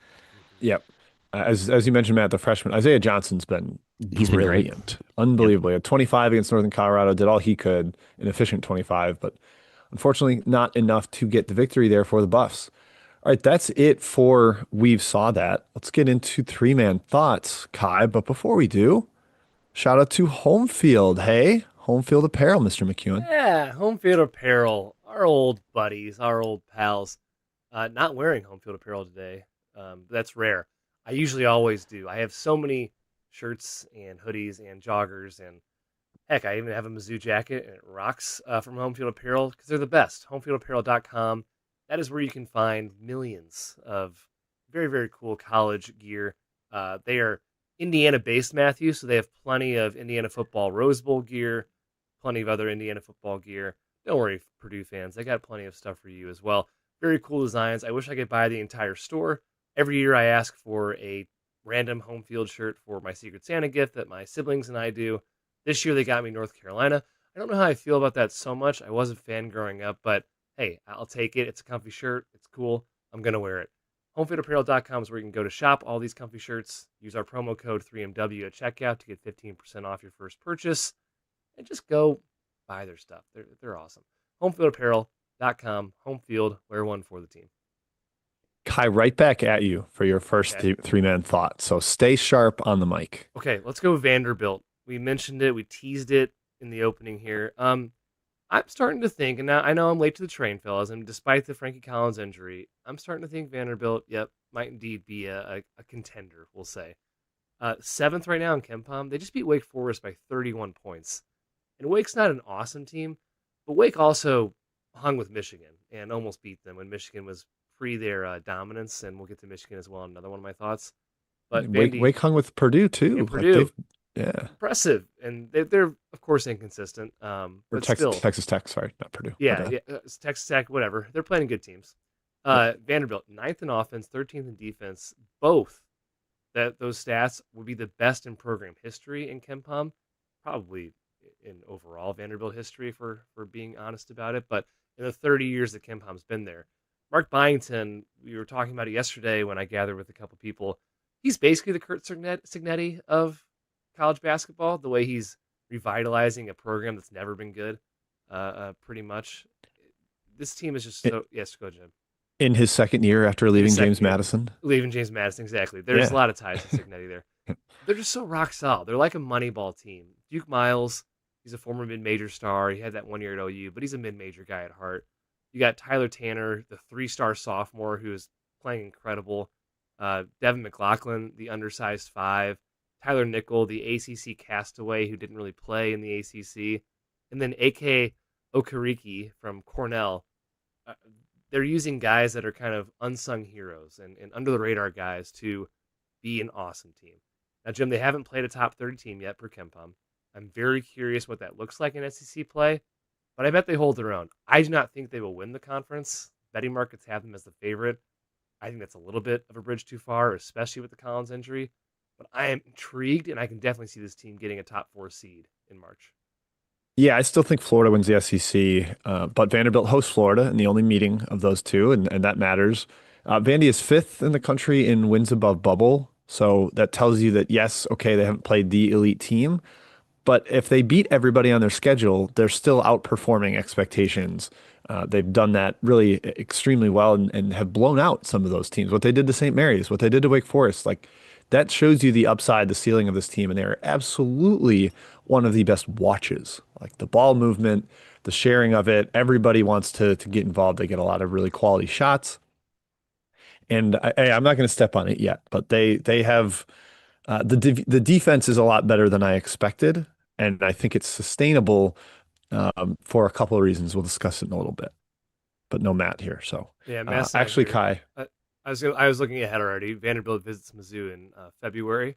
Yep. As you mentioned, Matt, the freshman Isaiah Johnson's been He's been great. brilliant, unbelievably. At 25 against Northern Colorado, did all he could, an efficient 25, but unfortunately not enough to get the victory there for the Buffs. All right, that's it for We've Saw That. Let's get into three-man thoughts, Kai. But before we do, shout out to Home Field. Hey, Home Field Apparel, Mr. McEwen. Yeah, home field apparel. Our old buddies, our old pals. Not wearing home field apparel today. That's rare. I usually always do. I have so many shirts and hoodies and joggers, and heck, I even have a Mizzou jacket, and it rocks from Home Field Apparel because they're the best. HomeFieldApparel.com. That is where you can find millions of very, very cool college gear. They are Indiana-based, Matthew, so they have plenty of Indiana football Rose Bowl gear, plenty of other Indiana football gear. Don't worry, Purdue fans. They got plenty of stuff for you as well. Very cool designs. I wish I could buy the entire store. Every year I ask for a random home field shirt for my Secret Santa gift that my siblings and I do. This year they got me North Carolina. I don't know how I feel about that so much. I was a fan growing up, but hey, I'll take it. It's a comfy shirt. It's cool. I'm going to wear it. HomefieldApparel.com is where you can go to shop all these comfy shirts. Use our promo code 3MW at checkout to get 15% off your first purchase. And just go buy their stuff. They're awesome. HomefieldApparel.com. Home Field, wear one for the team. Kai, right back at you for your first three-man thought. So stay sharp on the mic. Okay, let's go Vanderbilt. We mentioned it. We teased it in the opening here. I'm starting to think, and now I know I'm late to the train, fellas, and despite the Frankie Collins injury, I'm starting to think Vanderbilt, might indeed be a contender, we'll say. Seventh right now in KenPom. They just beat Wake Forest by 31 points. And Wake's not an awesome team, but Wake also hung with Michigan and almost beat them when Michigan was free their dominance, and we'll get to Michigan as well. Another one of my thoughts. But Wake hung with Purdue too. Yeah, Purdue, yeah, impressive, and they're of course inconsistent. But still, Texas Tech, sorry, not Purdue. Yeah, Texas Tech, whatever. They're playing good teams. Vanderbilt, 9th in offense, 13th in defense. Both those stats would be the best in program history in KenPom, probably in overall Vanderbilt history, for being honest about it. But in the 30 years that KenPom's been there. Mark Byington, we were talking about it yesterday when I gathered with a couple people. He's basically the Kurt Cignetti of college basketball, the way he's revitalizing a program that's never been good, pretty much. This team is just so... Yes, go, Jim. In his second year after leaving James Madison? Leaving James Madison, exactly. There's a lot of ties to Cignetti there. They're just so rock solid. They're like a Moneyball team. Duke Miles, he's a former mid-major star. He had that 1 year at OU, but he's a mid-major guy at heart. You got Tyler Tanner, the 3-star sophomore who is playing incredible. Devin McLaughlin, the undersized 5. Tyler Nickel, the ACC castaway who didn't really play in the ACC. And then A.K. Okereke from Cornell. They're using guys that are kind of unsung heroes and under-the-radar guys to be an awesome team. Now, Jim, they haven't played a top 30 team yet per KenPom. I'm very curious what that looks like in SEC play. But I bet they hold their own. I do not think they will win the conference. Betting markets have them as the favorite. I think that's a little bit of a bridge too far, especially with the Collins injury. But I am intrigued, and I can definitely see this team getting a top 4 seed in March. Yeah, I still think Florida wins the SEC, but Vanderbilt hosts Florida in the only meeting of those two, and that matters. Vandy is 5th in the country in wins above bubble, so that tells you that, yes, okay, they haven't played the elite team, but if they beat everybody on their schedule, they're still outperforming expectations. They've done that really extremely well and have blown out some of those teams. What they did to St. Mary's, what they did to Wake Forest, like that shows you the upside, the ceiling of this team. And they're absolutely one of the best watches. Like the ball movement, the sharing of it, everybody wants to get involved. They get a lot of really quality shots. And I'm not going to step on it yet, but they have The defense is a lot better than I expected, and I think it's sustainable for a couple of reasons. We'll discuss it in a little bit, but no Matt here. So Yeah, Matt's not actually, here. Kai, I was looking ahead already. Vanderbilt visits Mizzou in February.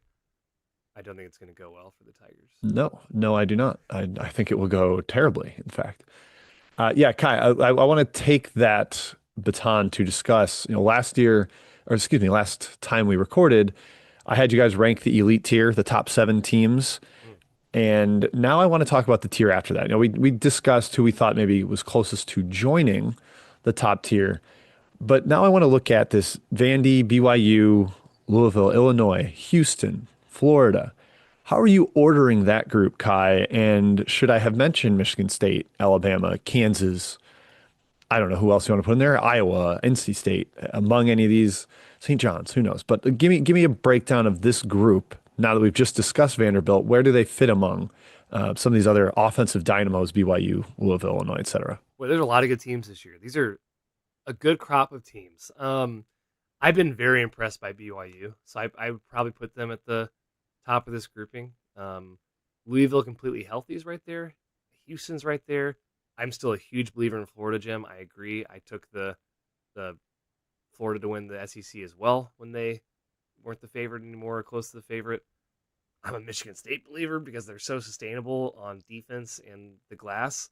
I don't think it's going to go well for the Tigers. no, no, I do not. I think it will go terribly, in fact. Yeah, Kai, I want to take that baton to discuss, last year, or excuse me, last time we recorded, I had you guys rank the elite tier, the top 7 teams. Mm. And now I want to talk about the tier after that. We discussed who we thought maybe was closest to joining the top tier. But now I want to look at this Vandy, BYU, Louisville, Illinois, Houston, Florida. How are you ordering that group, Kai? And should I have mentioned Michigan State, Alabama, Kansas? I don't know who else you want to put in there. Iowa, NC State, among any of these, St. John's, who knows? But give me a breakdown of this group. Now that we've just discussed Vanderbilt, where do they fit among some of these other offensive dynamos, BYU, Louisville, Illinois, et cetera? Well, there's a lot of good teams this year. These are a good crop of teams. I've been very impressed by BYU, so I would probably put them at the top of this grouping. Louisville completely healthy is right there. Houston's right there. I'm still a huge believer in Florida, Jim. I agree. I took the Florida to win the SEC as well when they weren't the favorite anymore, or close to the favorite. I'm a Michigan State believer because they're so sustainable on defense and the glass.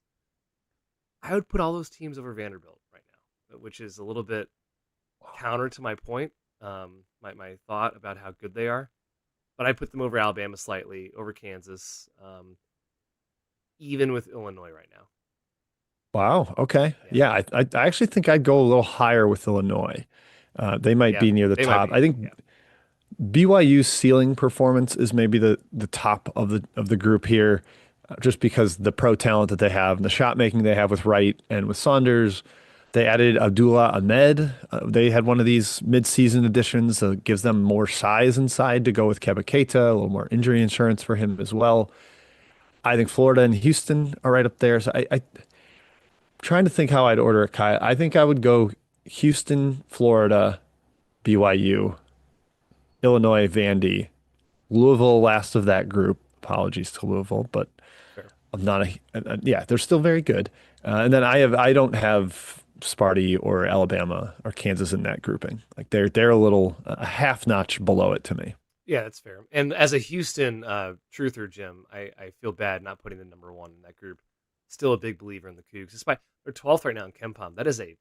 I would put all those teams over Vanderbilt right now, which is a little bit counter to my point, my thought about how good they are. But I put them over Alabama slightly, over Kansas, even with Illinois right now. Wow. Okay. Yeah, Yeah, I actually think I'd go a little higher with Illinois. They might yeah, be near the they might top. be. I think Yeah, BYU's ceiling performance is maybe the top of the group here, just because the pro talent that they have and the shot making they have with Wright and with Saunders. They added Abdullah Ahmed. They had one of these mid-season additions that gives them more size inside to go with Keba Keita, a little more injury insurance for him as well. I think Florida and Houston are right up there. So I trying to think how I'd order it, Kai. I think I would go Houston, Florida, BYU, Illinois, Vandy, Louisville, last of that group. Apologies to Louisville, but fair. I'm not yeah, they're still very good. And then I don't have Sparty or Alabama or Kansas in that grouping. Like they're a half notch below it to me. Yeah, that's fair. And as a Houston truther, Jim, I feel bad not putting the number one in that group. Still a big believer in the Cougs. Despite they're 12th right now in KenPom. That is a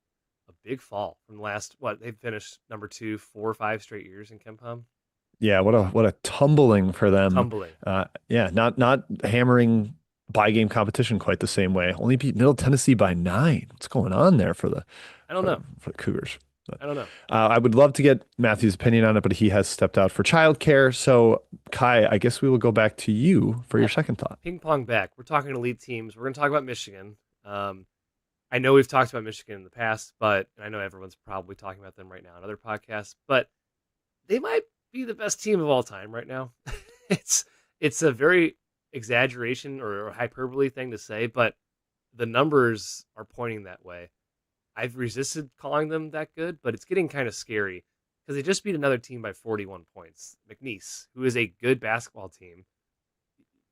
big fall from the last, what, they've finished number 2, 4 or 5 straight years in KenPom. Yeah, what a tumbling for them. Tumbling. Yeah, not hammering by game competition quite the same way. Only beat Middle Tennessee by 9. What's going on there I don't know. for the Cougars? But, I don't know. I would love to get Matthew's opinion on it, but he has stepped out for childcare. So, Kai, I guess we will go back to you for your second thought. Ping pong back. We're talking elite teams. We're going to talk about Michigan. I know we've talked about Michigan in the past, but I know everyone's probably talking about them right now on other podcasts, but they might be the best team of all time right now. it's a very exaggeration or hyperbole thing to say, but the numbers are pointing that way. I've resisted calling them that good, but it's getting kind of scary because they just beat another team by 41 points. McNeese, who is a good basketball team.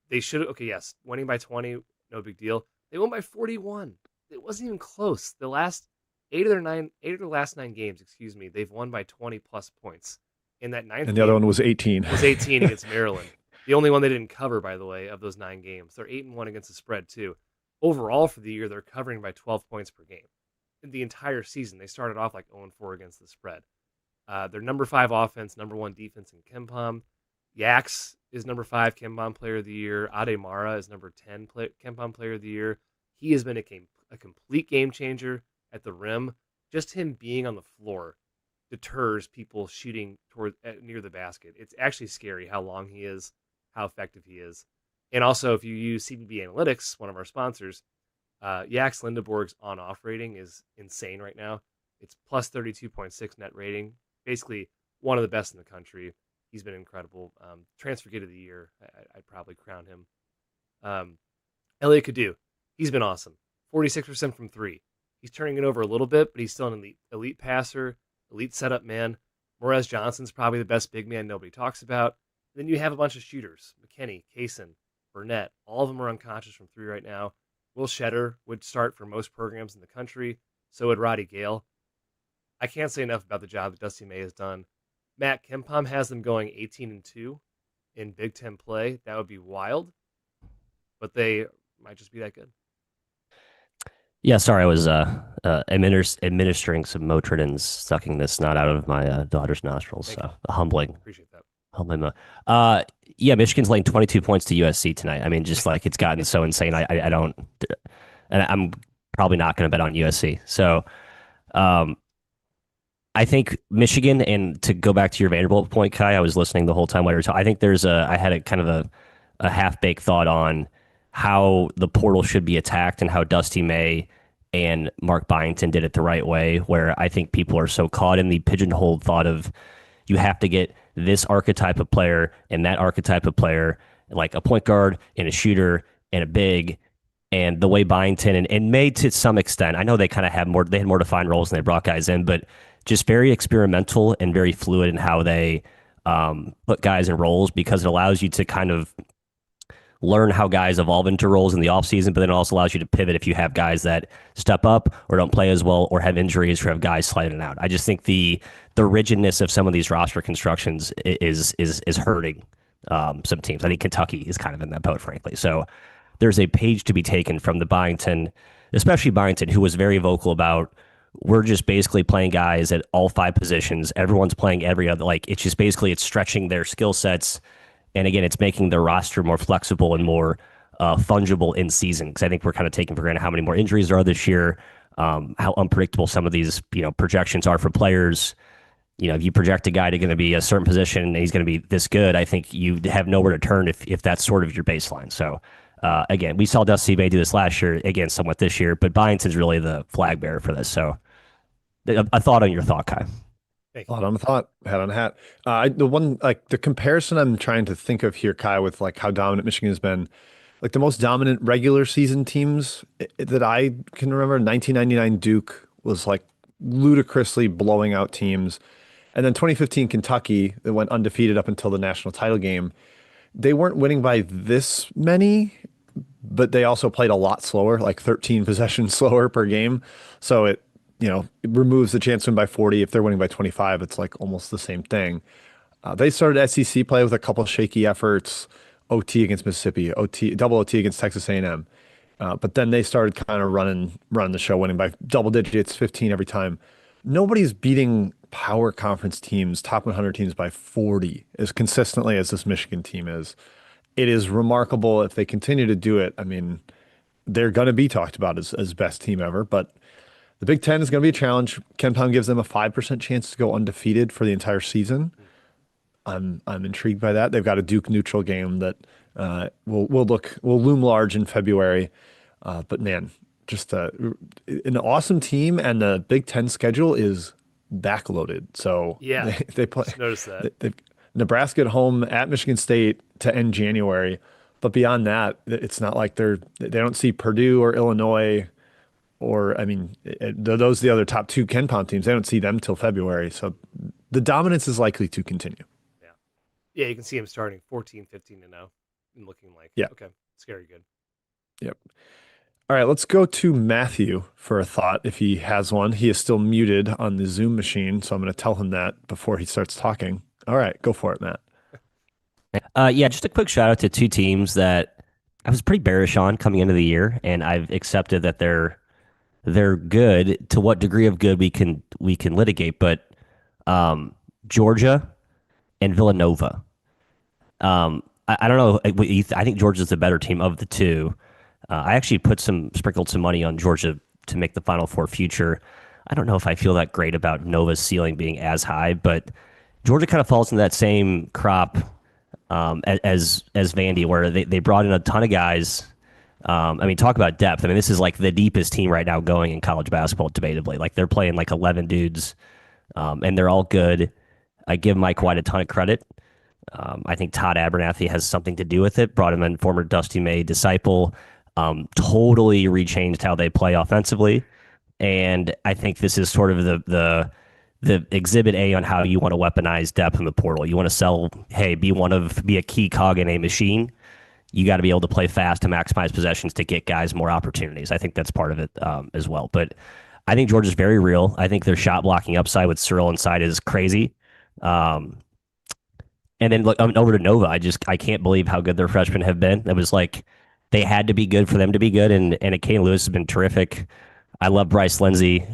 They should, okay, yes, winning by 20, no big deal. They won by 41. It wasn't even close. The last 8 of the last 9 games, excuse me, they've won by 20 plus points. In that ninth And the other game one was 18. was 18 against Maryland. The only one they didn't cover, by the way, of those 9 games. They're 8-1 against the spread too. Overall for the year, they're covering by 12 points per game. In the entire season, they started off like 0-4 against the spread. They're number 5 offense, number 1 defense in KenPom. Yax is number 5 KenPom player of the year. Ademara is number 10 KenPom player of the year. He has been a complete game changer at the rim. Just him being on the floor deters people shooting near the basket. It's actually scary how long he is, how effective he is. And also, if you use CBB Analytics, one of our sponsors, Yax Lindeborg's on-off rating is insane right now. It's plus 32.6 net rating. Basically, one of the best in the country. He's been incredible. Transfer kid of the year, I'd probably crown him. Elliot Kadu, he's been awesome. 46% from 3. He's turning it over a little bit, but he's still an elite passer, elite setup man. Morez Johnson's probably the best big man nobody talks about. Then you have a bunch of shooters: McKinney, Kaysen, Burnett. All of them are unconscious from three right now. Will Shedder would start for most programs in the country. So would Roddy Gale. I can't say enough about the job that Dusty May has done. Matt Kempom has them going 18-2 in Big Ten play. That would be wild, but they might just be that good. Yeah, sorry, I was administering some Motrin, sucking the snot out of my daughter's nostrils. Thank So you. humbling, Appreciate that. humbling. Yeah, Michigan's laying 22 points to USC tonight. I mean, just like it's gotten so insane. I don't, and I'm probably not going to bet on USC. So, um, I think Michigan, and to go back to your Vanderbilt point, Kai, I was listening the whole time while you were talking. I think I had a kind of a half baked thought on how the portal should be attacked and how Dusty May and Mark Byington did it the right way, where I think people are so caught in the pigeonholed thought of you have to get this archetype of player and that archetype of player, like a point guard and a shooter and a big, and the way Byington and May to some extent, I know they kind of they had more defined roles and they brought guys in, but just very experimental and very fluid in how they put guys in roles, because it allows you to kind of learn how guys evolve into roles in the offseason, but then it also allows you to pivot if you have guys that step up or don't play as well or have injuries or have guys sliding out. I just think the rigidness of some of these roster constructions is hurting some teams. I think Kentucky is kind of in that boat, frankly. So there's a page to be taken from the Byington, especially Byington, who was very vocal about we're just basically playing guys at all five positions. Everyone's playing every other. Like it's just basically it's stretching their skill sets, and again, it's making their roster more flexible and more fungible in season. Because I think we're kind of taking for granted how many more injuries there are this year, how unpredictable some of these projections are for players. If you project a guy to going to be a certain position and he's going to be this good, I think you have nowhere to turn if that's sort of your baseline. So again, we saw Dusty May do this last year, again, somewhat this year, but Byington's really the flag bearer for this. So a thought on your thought, Kai. Thank you. Thought on a thought, hat on a hat. The one like the comparison I'm trying to think of here, Kai, with like how dominant Michigan has been, like the most dominant regular season teams that I can remember. 1999 Duke was like ludicrously blowing out teams, and then 2015 Kentucky that went undefeated up until the national title game. They weren't winning by this many, but they also played a lot slower, like 13 possessions slower per game. So it removes the chance to win by 40. If they're winning by 25, it's like almost the same thing. They started SEC play with a couple shaky efforts, OT against Mississippi, double OT against Texas A&M. But then they started kind of running the show, winning by double digits, 15 every time. Nobody's beating power conference teams, top 100 teams by 40 as consistently as this Michigan team is. It is remarkable if they continue to do it. I mean, they're going to be talked about as best team ever, but the Big Ten is going to be a challenge. Ken Pom gives them a 5% chance to go undefeated for the entire season. I'm intrigued by that. They've got a Duke neutral game that will loom large in February. But man, just an awesome team, and the Big Ten schedule is backloaded. So Yeah, they play. just noticed that. They've Nebraska at home, at Michigan State to end January. But beyond that, it's not like they don't see Purdue or Illinois, or I mean, those are the other top two Ken Pom teams. They don't see them till February. So the dominance is likely to continue. Yeah, you can see him starting 14, 15 to now and looking like, Yeah. okay, scary good. Yep. All right, let's go to Matthew for a thought if he has one. He is still muted on the Zoom machine, so I'm going to tell him that before he starts talking. All right, go for it, Matt. Yeah, just a quick shout out to two teams that I was pretty bearish on coming into the year, and I've accepted that they're good. To what degree of good we can litigate, but Georgia and Villanova. I don't know. I think Georgia's the better team of the two. I actually sprinkled some money on Georgia to make the Final Four future. I don't know if I feel that great about Nova's ceiling being as high, but Georgia kind of falls into that same crop as Vandy, where they brought in a ton of guys. I mean, talk about depth. I mean, this is like the deepest team right now going in college basketball, debatably. Like they're playing like 11 dudes, and they're all good. I give Mike White a ton of credit. I think Todd Abernathy has something to do with it. Brought him in, former Dusty May disciple. Totally rechanged how they play offensively, and I think this is sort of the the exhibit A on how you want to weaponize depth in the portal. You want to sell, hey, be a key cog in a machine. You got to be able to play fast to maximize possessions to get guys more opportunities. I think that's part of it as well. But I think Georgia's very real. I think their shot blocking upside with Cyril inside is crazy. Um, and then look, over to Nova. I can't believe how good their freshmen have been. It was like they had to be good for them to be good. And Kane Lewis has been terrific. I love Bryce Lindsey.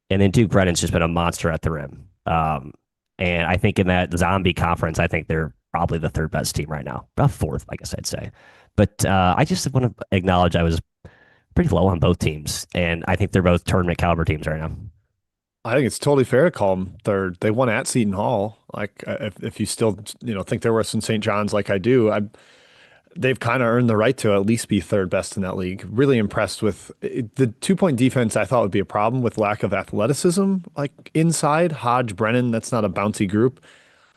And then Duke Brennan's just been a monster at the rim. And I think in that zombie conference, I think they're probably the third best team right now. About fourth, I guess I'd say. But I just want to acknowledge I was pretty low on both teams. And I think they're both tournament caliber teams right now. I think it's totally fair to call them third. They won at Seton Hall. Like if you still think they're worse than St. John's, like I do, they've kind of earned the right to at least be third best in that league. Really impressed with the 2-point defense. I thought would be a problem with lack of athleticism, like inside Hodge Brennan. That's not a bouncy group,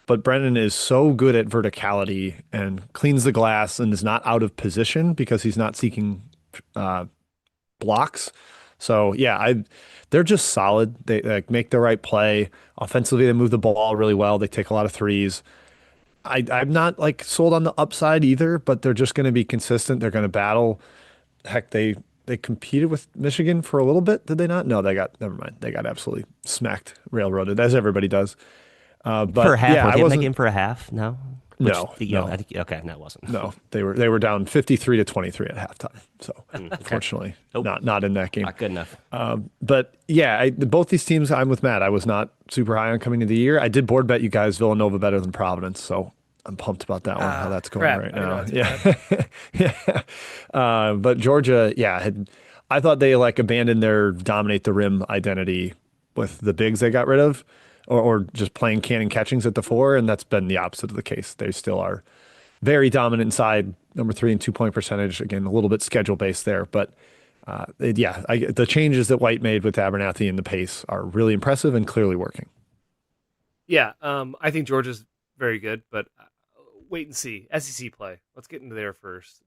but Brennan is so good at verticality and cleans the glass and is not out of position because he's not seeking blocks. So yeah, they're just solid. They like make the right play. Offensively, they move the ball really well. They take a lot of threes. I'm not like sold on the upside either, but they're just going to be consistent. They're going to battle. Heck, they competed with Michigan for a little bit, did they not? No, never mind. They got absolutely smacked, railroaded, as everybody does. For a But half, yeah, were I they in that wasn't. game for a half? No. No, no, I think okay, no, it wasn't. no. They were down 53 to 23 at halftime. So Okay. unfortunately, Nope. not in that game. Not good enough. But yeah, both these teams, I'm with Matt. I was not super high on coming into the year. I did board bet you guys Villanova better than Providence, so I'm pumped about that one. How that's going Crap. right I didn't know now. I did Yeah, yeah. But Georgia, yeah, I thought they like abandoned their dominate the rim identity with the bigs they got rid of, or just playing cannon catchings at the four, and that's been the opposite of the case. They still are very dominant inside, number 3 in 2-point percentage. Again, a little bit schedule based there, but the changes that White made with Abernathy and the pace are really impressive and clearly working. Yeah, I think Georgia's very good, but wait and see. SEC play. Let's get into there first.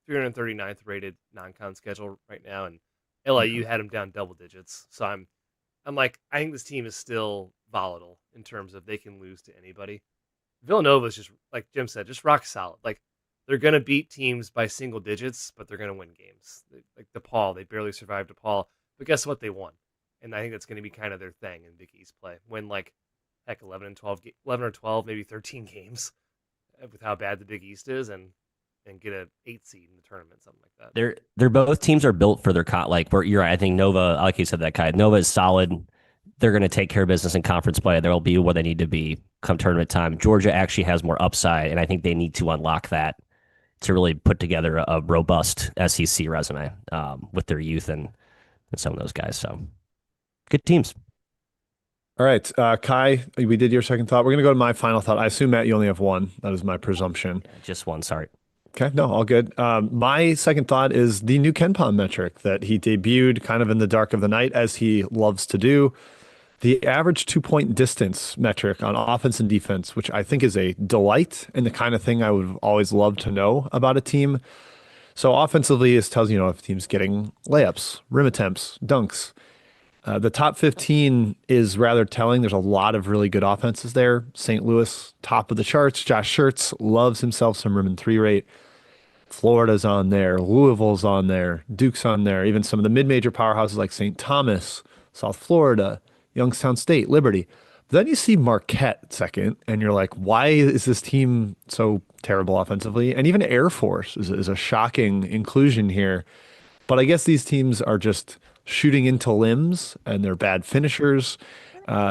339th rated non-con schedule right now, and LIU had them down double digits. So I'm like, I think this team is still volatile in terms of they can lose to anybody. Villanova's just like Jim said, just rock solid. Like they're gonna beat teams by single digits, but they're gonna win games. Like DePaul, they barely survived DePaul, but guess what? They won, and I think that's gonna be kind of their thing in Big East play. Win like heck 11 or 12, maybe 13 games with how bad the Big East is, and get an 8 seed in the tournament, something like that. They're both teams are built for their like where you're right. I think Nova, like you said, that guy Nova is solid. They're going to take care of business in conference play. They'll be where they need to be come tournament time. Georgia actually has more upside, and I think they need to unlock that to really put together a robust SEC resume with their youth and some of those guys. So good teams. All right, Kai, we did your second thought. We're going to go to my final thought. I assume, Matt, you only have one. That is my presumption. Just one. Sorry. Okay, no, all good. My second thought is the new KenPom metric that he debuted kind of in the dark of the night, as he loves to do. The average 2-point distance metric on offense and defense, which I think is a delight and the kind of thing I would always love to know about a team. So offensively, it tells you if a team's getting layups, rim attempts, dunks. The top 15 is rather telling. There's a lot of really good offenses there. St. Louis, top of the charts. Josh Schertz loves himself some rim and three rate. Florida's on there. Louisville's on there. Duke's on there. Even some of the mid-major powerhouses like St. Thomas, South Florida, Youngstown State, Liberty. Then you see Marquette second, and you're like, why is this team so terrible offensively? And even Air Force is a shocking inclusion here. But I guess these teams are just shooting into limbs, and they're bad finishers.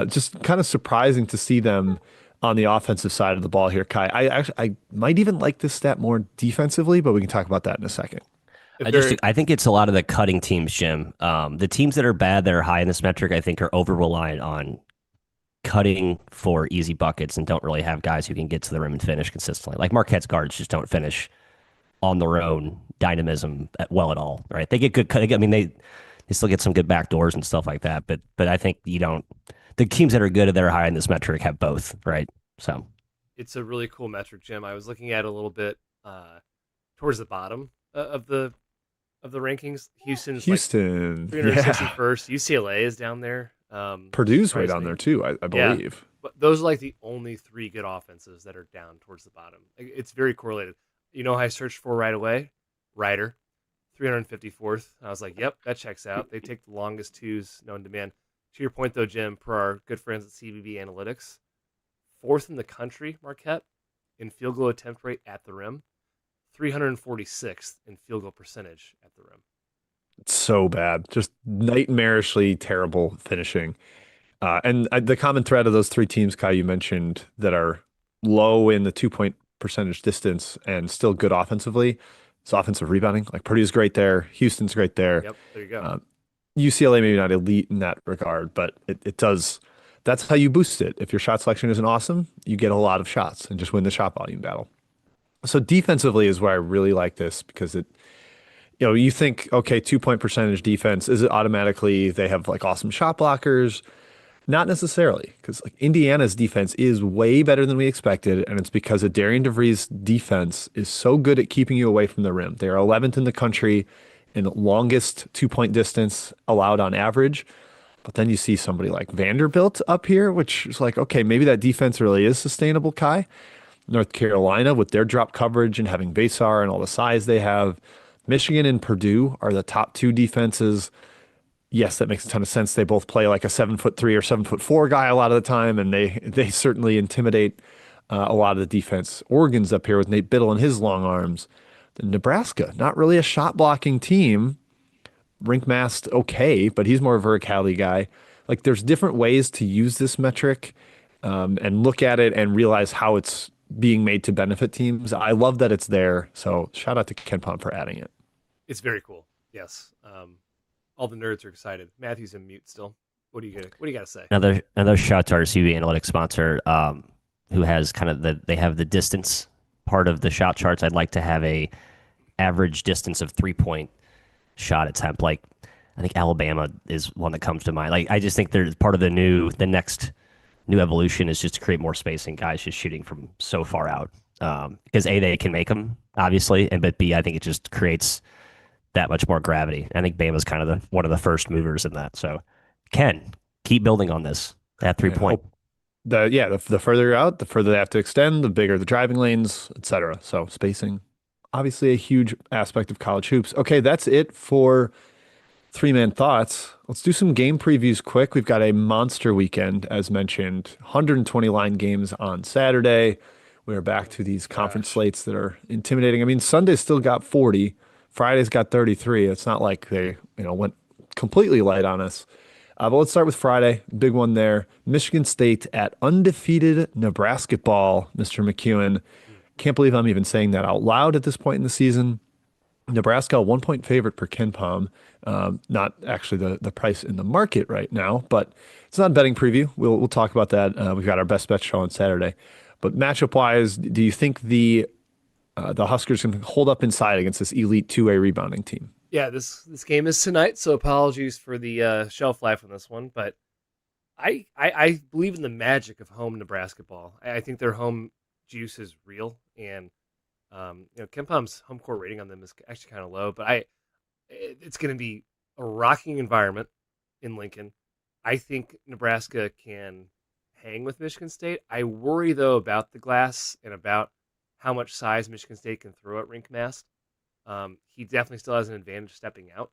Just kind of surprising to see them on the offensive side of the ball here, Kai. I might even like this stat more defensively, but we can talk about that in a second. I think it's a lot of the cutting teams, Jim. The teams that are bad, that are high in this metric, I think are over reliant on cutting for easy buckets and don't really have guys who can get to the rim and finish consistently. Like Marquette's guards just don't finish on their own dynamism well at all, right? They get good cutting. I mean, they still get some good back doors and stuff like that, but I think you don't. The teams that are good that are high in this metric have both, right? So it's a really cool metric, Jim. I was looking at it a little bit towards the bottom of the rankings. Houston, yeah. 361st. UCLA is down there. Purdue's right surprised on me. there too, I Yeah, believe. but those are like the only three good offenses that are down towards the bottom. It's very correlated. You know, how I searched for right away, Ryder, 354th. I was like, yep, that checks out. They take the longest twos known to man. To your point, though, Jim, per our good friends at CBB Analytics, fourth in the country, Marquette, in field goal attempt rate at the rim, 346th in field goal percentage at the rim. It's so bad, just nightmarishly terrible finishing. And the common thread of those three teams, Kai, you mentioned that are low in the 2 point percentage distance and still good offensively, is offensive rebounding. Like Purdue's great there, Houston's great there. Yep, there you go. UCLA maybe not elite in that regard, but it does. That's how you boost it. If your shot selection isn't awesome, you get a lot of shots and just win the shot volume battle. So defensively is where I really like this because you think, okay, 2 point percentage defense, is it automatically they have like awesome shot blockers? Not necessarily, because like Indiana's defense is way better than we expected, and it's because of Darian DeVries' defense is so good at keeping you away from the rim. They are 11th in the country in the longest 2 point distance allowed on average. But then you see somebody like Vanderbilt up here, which is like, okay, maybe that defense really is sustainable, Kai. North Carolina with their drop coverage and having Basar and all the size they have. Michigan and Purdue are the top two defenses. Yes, that makes a ton of sense. They both play like a 7'3" or 7'4" guy a lot of the time, and they certainly intimidate a lot of the defense. Oregon's up here with Nate Biddle and his long arms. Nebraska, not really a shot blocking team. Rink Mast, okay, but he's more a verticality guy. Like there's different ways to use this metric and look at it and realize how it's being made to benefit teams. I love that it's there. So shout out to Ken Pom for adding it. It's very cool. Yes. All the nerds are excited. Matthew's in mute still. What do you got to say? Another shout to our CB Analytics sponsor, who has kind of they have the distance part of the shot charts. I'd like to have a average distance of 3 point shot attempt. Like I think Alabama is one that comes to mind. Like I just think there's part of the next new evolution is just to create more spacing. Guys just shooting from so far out because A, they can make them obviously, but B, I think it just creates that much more gravity. I think Bama's kind of one of the first movers in that. So Ken, keep building on this at 3 point. The further you're out, the further they have to extend, the bigger the driving lanes, etc. So spacing, obviously a huge aspect of college hoops. Okay, that's it for three-man thoughts. Let's do some game previews quick. We've got a monster weekend, as mentioned, 120 line games on Saturday. We're back to these conference slates that are intimidating. I mean, Sunday's still got 40. Friday's got 33. It's not like they, went completely light on us. But let's start with Friday. Big one there. Michigan State at undefeated Nebraska ball, Mr. McEwen. Can't believe I'm even saying that out loud at this point in the season. Nebraska, 1 point favorite per Ken Pom. Not actually the price in the market right now, but it's not a betting preview. We'll talk about that. We've got our best bet show on Saturday. But matchup wise, do you think the Huskers can hold up inside against this elite two-way rebounding team? Yeah, this game is tonight, so apologies for the shelf life on this one, but I believe in the magic of home Nebraska ball. I think their home juice is real, and Ken Pom's home court rating on them is actually kind of low, but it's going to be a rocking environment in Lincoln. I think Nebraska can hang with Michigan State. I worry though about the glass and about how much size Michigan State can throw at Rink Mast. He definitely still has an advantage stepping out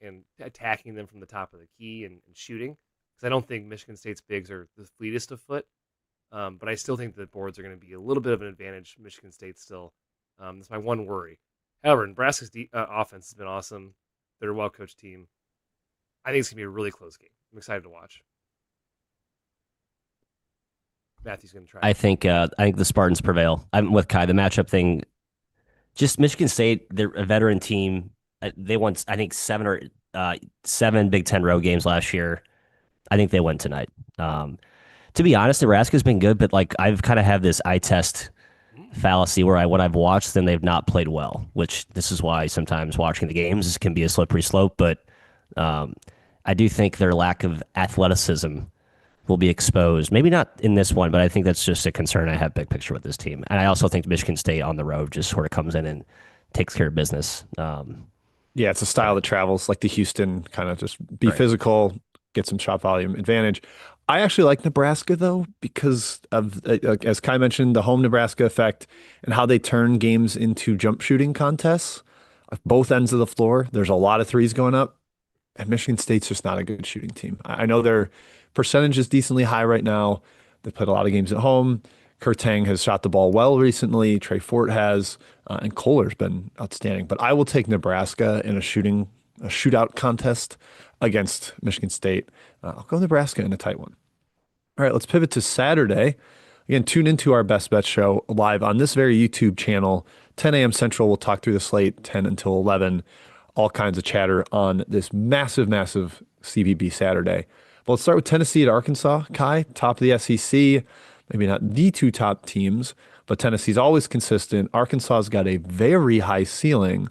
and attacking them from the top of the key and shooting. Because I don't think Michigan State's bigs are the fleetest of foot. But I still think the boards are going to be a little bit of an advantage. Michigan State still. That's my one worry. However, Nebraska's offense has been awesome. They're a well-coached team. I think it's going to be a really close game. I'm excited to watch. Matthew's going to try. I think the Spartans prevail. I'm with Kai. The matchup thing, just Michigan State, they're a veteran team. They won, I think, seven Big Ten road games last year. I think they win tonight. To be honest, Nebraska's been good, but like I've kind of had this eye test fallacy where when I've watched them, they've not played well, which this is why sometimes watching the games can be a slippery slope. But I do think their lack of athleticism will be exposed. Maybe not in this one, but I think that's just a concern I have big picture with this team. And I also think Michigan State on the road just sort of comes in and takes care of business. Yeah, it's a style that travels like the Houston kind of just be physical, get some shot volume advantage. I actually like Nebraska though because of as Kai mentioned, the home Nebraska effect and how they turn games into jump shooting contests. Both ends of the floor, there's a lot of threes going up, and Michigan State's just not a good shooting team. I know their percentage is decently high right now. They played a lot of games at home. Kurtang has shot the ball well recently. Trey Fort has, and Kohler's been outstanding. But I will take Nebraska in a shootout contest against Michigan State. I'll go Nebraska in a tight one. All right, let's pivot to Saturday. Again, tune into our Best Bet show live on this very YouTube channel, 10 a.m. Central. We'll talk through the slate, 10 until 11. All kinds of chatter on this massive, massive CBB Saturday. But let's start with Tennessee at Arkansas. Kai, top of the SEC. Maybe not the two top teams, but Tennessee's always consistent. Arkansas's got a very high ceiling,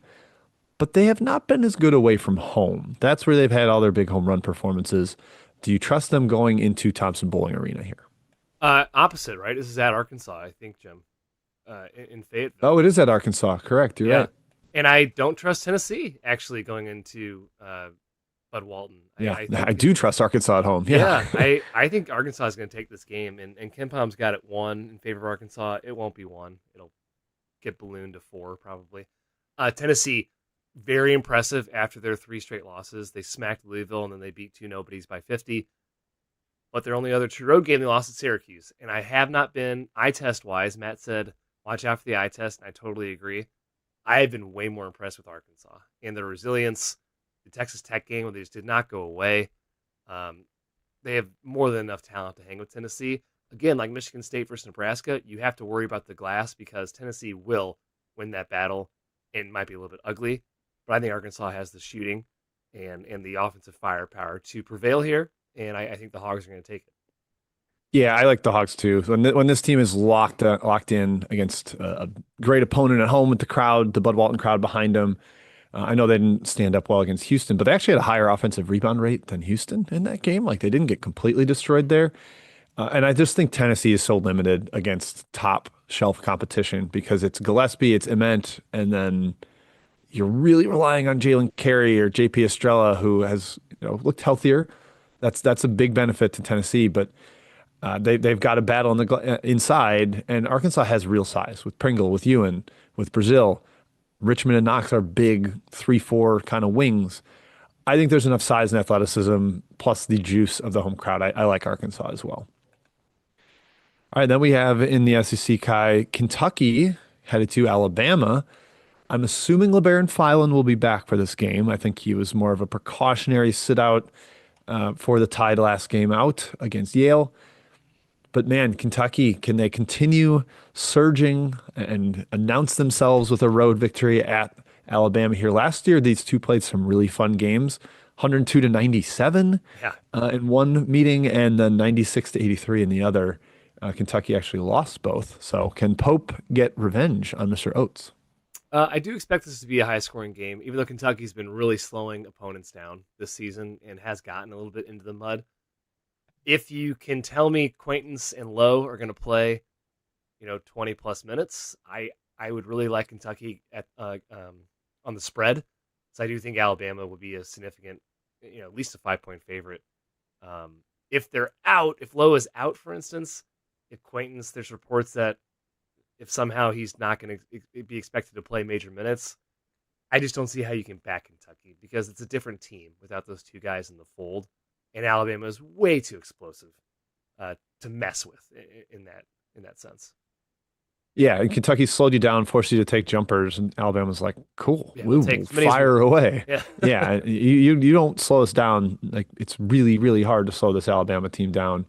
but they have not been as good away from home. That's where they've had all their big home run performances. Do you trust them going into Thompson Bowling Arena here? Opposite, right? This is at Arkansas, I think, Jim, in Fayetteville. Oh, it is at Arkansas. Correct. You're right. And I don't trust Tennessee actually going into Bud Walton. I do trust Arkansas at home. Yeah. I think Arkansas is going to take this game, and KenPom's got it 1 in favor of Arkansas. It won't be 1. It'll get ballooned to 4 probably. Tennessee, very impressive after their 3 straight losses. They smacked Louisville, and then they beat 2 nobodies by 50. But their only other true road game, they lost at Syracuse. And I have not been eye test wise. Matt said, watch out for the eye test, and I totally agree. I have been way more impressed with Arkansas and their resilience. The Texas Tech game, where they just did not go away. They have more than enough talent to hang with Tennessee. Again, like Michigan State versus Nebraska, you have to worry about the glass because Tennessee will win that battle. And it might be a little bit ugly, but I think Arkansas has the shooting and the offensive firepower to prevail here. And I think the Hogs are going to take it. Yeah, I like the Hogs too. When this team is locked in against a great opponent at home with the crowd, the Bud Walton crowd behind them. I know they didn't stand up well against Houston, but they actually had a higher offensive rebound rate than Houston in that game. Like they didn't get completely destroyed there. And I just think Tennessee is so limited against top shelf competition because it's Gillespie, it's Ement, and then you're really relying on Jalen Carey or JP Estrella, who has looked healthier. That's a big benefit to Tennessee, but they've got a battle in the inside, and Arkansas has real size with Pringle, with Ewan, with Brazil. Richmond and Knox are big 3-4 kind of wings. I think there's enough size and athleticism plus the juice of the home crowd. I like Arkansas as well. All right, then we have in the SEC, Kai, Kentucky headed to Alabama. I'm assuming LeBaron Filan will be back for this game. I think he was more of a precautionary sit out for the Tide last game out against Yale. But man, Kentucky, can they continue surging and announce themselves with a road victory at Alabama here? Last year, these two played some really fun games, 102-97 in one meeting and then 96-83 in the other. Kentucky actually lost both. So can Pope get revenge on Mr. Oates? I do expect this to be a high-scoring game, even though Kentucky's been really slowing opponents down this season and has gotten a little bit into the mud. If you can tell me Quaintance and Lowe are going to play, 20-plus minutes, I would really like Kentucky at on the spread. So I do think Alabama would be a significant, at least a 5-point favorite. If Lowe is out, for instance, if Quaintance, there's reports that if somehow he's not going to be expected to play major minutes, I just don't see how you can back Kentucky because it's a different team without those two guys in the fold. And Alabama is way too explosive to mess with in that sense. Yeah, and Kentucky slowed you down, forced you to take jumpers, and Alabama's like, "Cool, we'll fire away." Yeah, yeah. You don't slow us down. Like it's really really hard to slow this Alabama team down.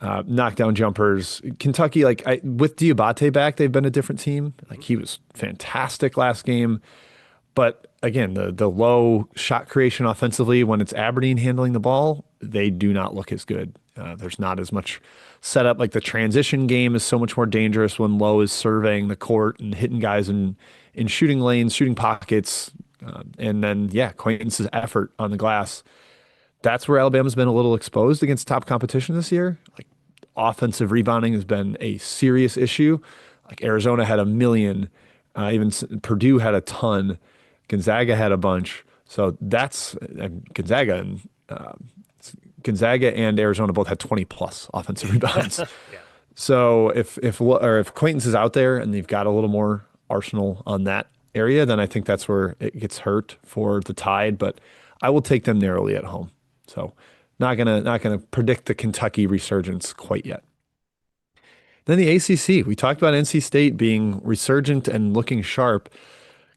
Knock down jumpers. Kentucky, with Diabate back, they've been a different team. Like he was fantastic last game. But again, the low shot creation offensively, when it's Aberdeen handling the ball, they do not look as good. There's not as much setup. Like the transition game is so much more dangerous when Lowe is surveying the court and hitting guys in shooting lanes, shooting pockets. And then, Quaintance's effort on the glass. That's where Alabama's been a little exposed against top competition this year. Like offensive rebounding has been a serious issue. Like Arizona had 1 million. Even Purdue had a ton. Gonzaga had a bunch. So that's Gonzaga and Gonzaga and Arizona both had 20 plus offensive rebounds. Yeah. So if Quaintance is out there and they've got a little more arsenal on that area, then I think that's where it gets hurt for the Tide. But I will take them narrowly at home. So not gonna predict the Kentucky resurgence quite yet. Then the ACC. We talked about NC State being resurgent and looking sharp.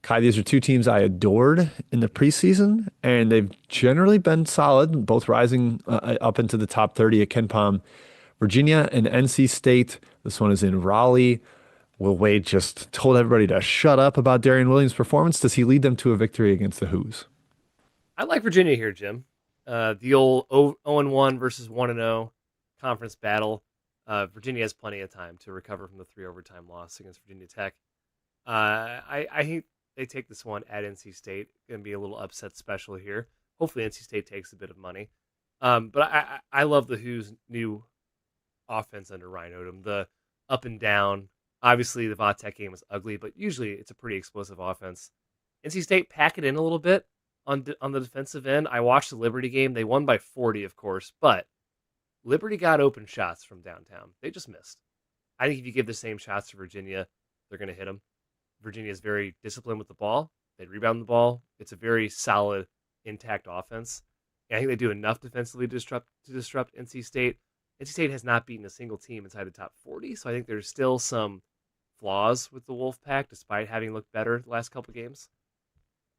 Kai, these are two teams I adored in the preseason, and they've generally been solid, both rising up into the top 30 at KenPom. Virginia and NC State. This one is in Raleigh. Will Wade just told everybody to shut up about Darian Williams' performance? Does he lead them to a victory against the Who's? I like Virginia here, Jim. The old 0-1 versus 1-0 conference battle. Virginia has plenty of time to recover from the 3 overtime loss against Virginia Tech. I think they take this one at NC State. Going to be a little upset special here. Hopefully NC State takes a bit of money. But I love the Who's new offense under Ryan Odom. The up and down. Obviously, the Vatek game was ugly, but usually it's a pretty explosive offense. NC State pack it in a little bit on the defensive end. I watched the Liberty game. They won by 40, of course, but Liberty got open shots from downtown. They just missed. I think if you give the same shots to Virginia, they're going to hit them. Virginia is very disciplined with the ball. They rebound the ball. It's a very solid, intact offense. And I think they do enough defensively to disrupt NC State. NC State has not beaten a single team inside the top 40, so I think there's still some flaws with the Wolfpack, despite having looked better the last couple games.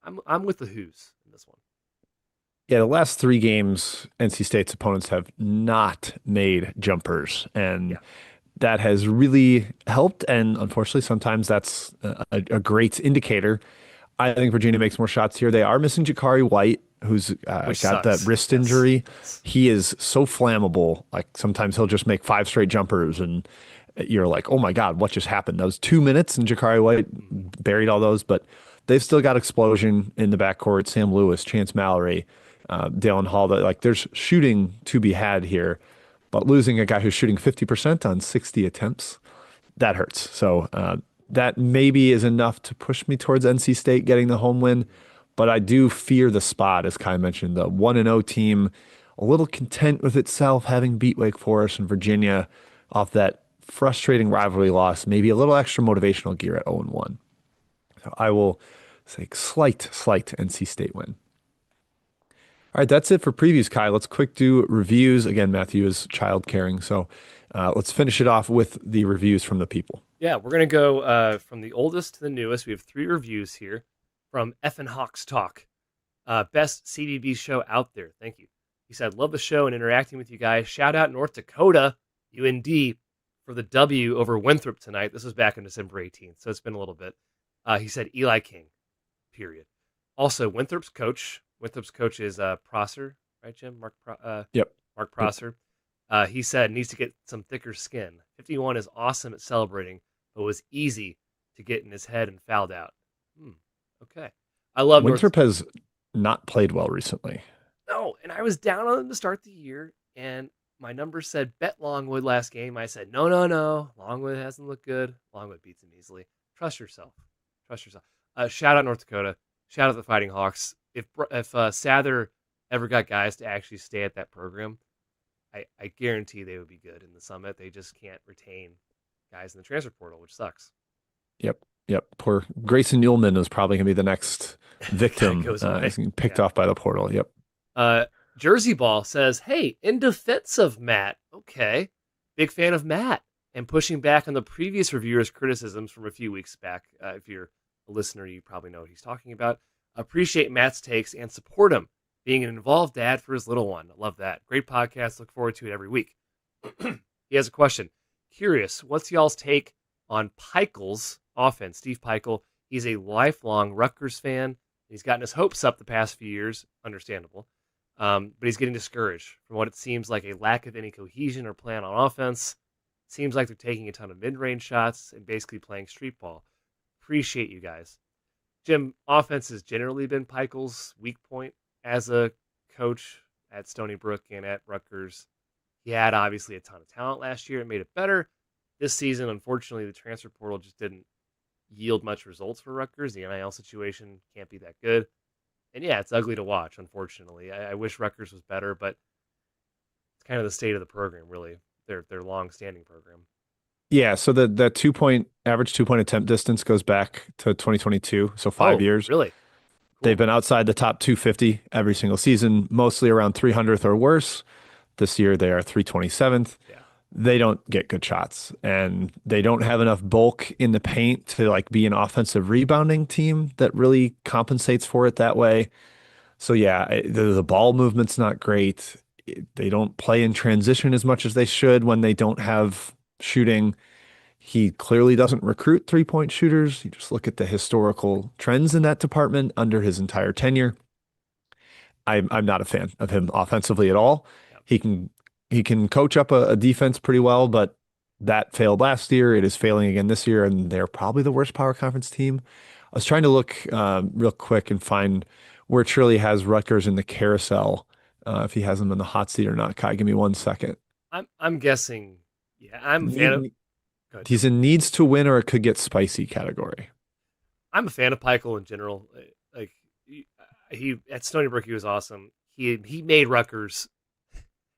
I'm with the Who's in this one. Yeah, the last 3 games, NC State's opponents have not made jumpers, and that has really helped. And unfortunately, sometimes that's a great indicator. I think Virginia makes more shots here. They are missing Jakari White, who's Which got sucks. that wrist Yes. injury. Yes. He is so flammable. Like sometimes he'll just make 5 straight jumpers, and you're like, oh my God, what just happened? That was 2 minutes, and Jakari White buried all those. But they've still got explosion in the backcourt. Sam Lewis, Chance Mallory, Dalen Hall. Like there's shooting to be had here, but losing a guy who's shooting 50% on 60 attempts, that hurts. So that maybe is enough to push me towards NC State getting the home win. But I do fear the spot, as Kai mentioned, the 1-0 team, a little content with itself having beat Wake Forest and Virginia off that frustrating rivalry loss, maybe a little extra motivational gear at 0-1. So I will say slight NC State win. All right, that's it for previews, Kai. Let's quick do reviews. Again, Matthew is child caring, so let's finish it off with the reviews from the people. Yeah, we're going to go from the oldest to the newest. We have 3 reviews here from Effin Hawks Talk. Best CBB show out there. Thank you. He said, love the show and interacting with you guys. Shout out North Dakota, UND, for the W over Winthrop tonight. This was back on December 18th, so it's been a little bit. He said, Eli King, period. Also, Winthrop's coach is Prosser, right, Jim? Yep. Mark Prosser. He said needs to get some thicker skin. 51 is awesome at celebrating, but was easy to get in his head and fouled out. Okay. I love Winthrop has not played well recently. No, and I was down on him to start the year, and my numbers said bet Longwood last game. I said, no. Longwood hasn't looked good. Longwood beats him easily. Trust yourself. Shout out North Dakota. Shout out the Fighting Hawks. If Sather ever got guys to actually stay at that program, I guarantee they would be good in the Summit. They just can't retain guys in the transfer portal, which sucks. Yep. Poor Grayson Newellman is probably going to be the next victim. He's getting picked off by the portal. Yep. Jersey Ball says, hey, in defense of Matt. Okay. Big fan of Matt. And pushing back on the previous reviewer's criticisms from a few weeks back. If you're a listener, you probably know what he's talking about. Appreciate Matt's takes and support him. Being an involved dad for his little one. I love that. Great podcast. Look forward to it every week. He has a question. Curious, what's y'all's take on Peichel's offense? Steve Peichel, he's a lifelong Rutgers fan. He's gotten his hopes up the past few years. Understandable. But he's getting discouraged from what it seems like a lack of any cohesion or plan on offense. Seems like they're taking a ton of mid-range shots and basically playing street ball. Appreciate you guys. Jim, offense has generally been Peichel's weak point as a coach at Stony Brook and at Rutgers. He had obviously a ton of talent last year and made it better. This season, unfortunately, the transfer portal just didn't yield much results for Rutgers. The NIL situation can't be that good. And yeah, it's ugly to watch, unfortunately. I wish Rutgers was better, but kind of the state of the program, really. Their long standing program. Yeah, so the 2 point average 2 point attempt distance goes back to 2022, so five Oh, years. really? They've Cool. been outside the top 250 every single season, mostly around 300th or worse. This year they are 327th. Yeah. They don't get good shots and they don't have enough bulk in the paint to like be an offensive rebounding team that really compensates for it that way. So yeah, the ball movement's not great. They don't play in transition as much as they should when they don't have shooting. He clearly doesn't recruit 3 point shooters. You just look at the historical trends in that department under his entire tenure. I'm not a fan of him offensively at all. Yeah. He can he can coach up a defense pretty well, but that failed last year. It is failing again this year, and they're probably the worst power conference team. I was trying to look real quick and find where Shirley has Rutgers in the carousel, if he has them in the hot seat or not. Kai, give me 1 second. I'm guessing. Yeah, I'm a fan of. Need, Go ahead, Jim. he's in needs to win or it could get spicy category. I'm a fan of Peichel in general. Like he at Stony Brook, he was awesome. He made Rutgers.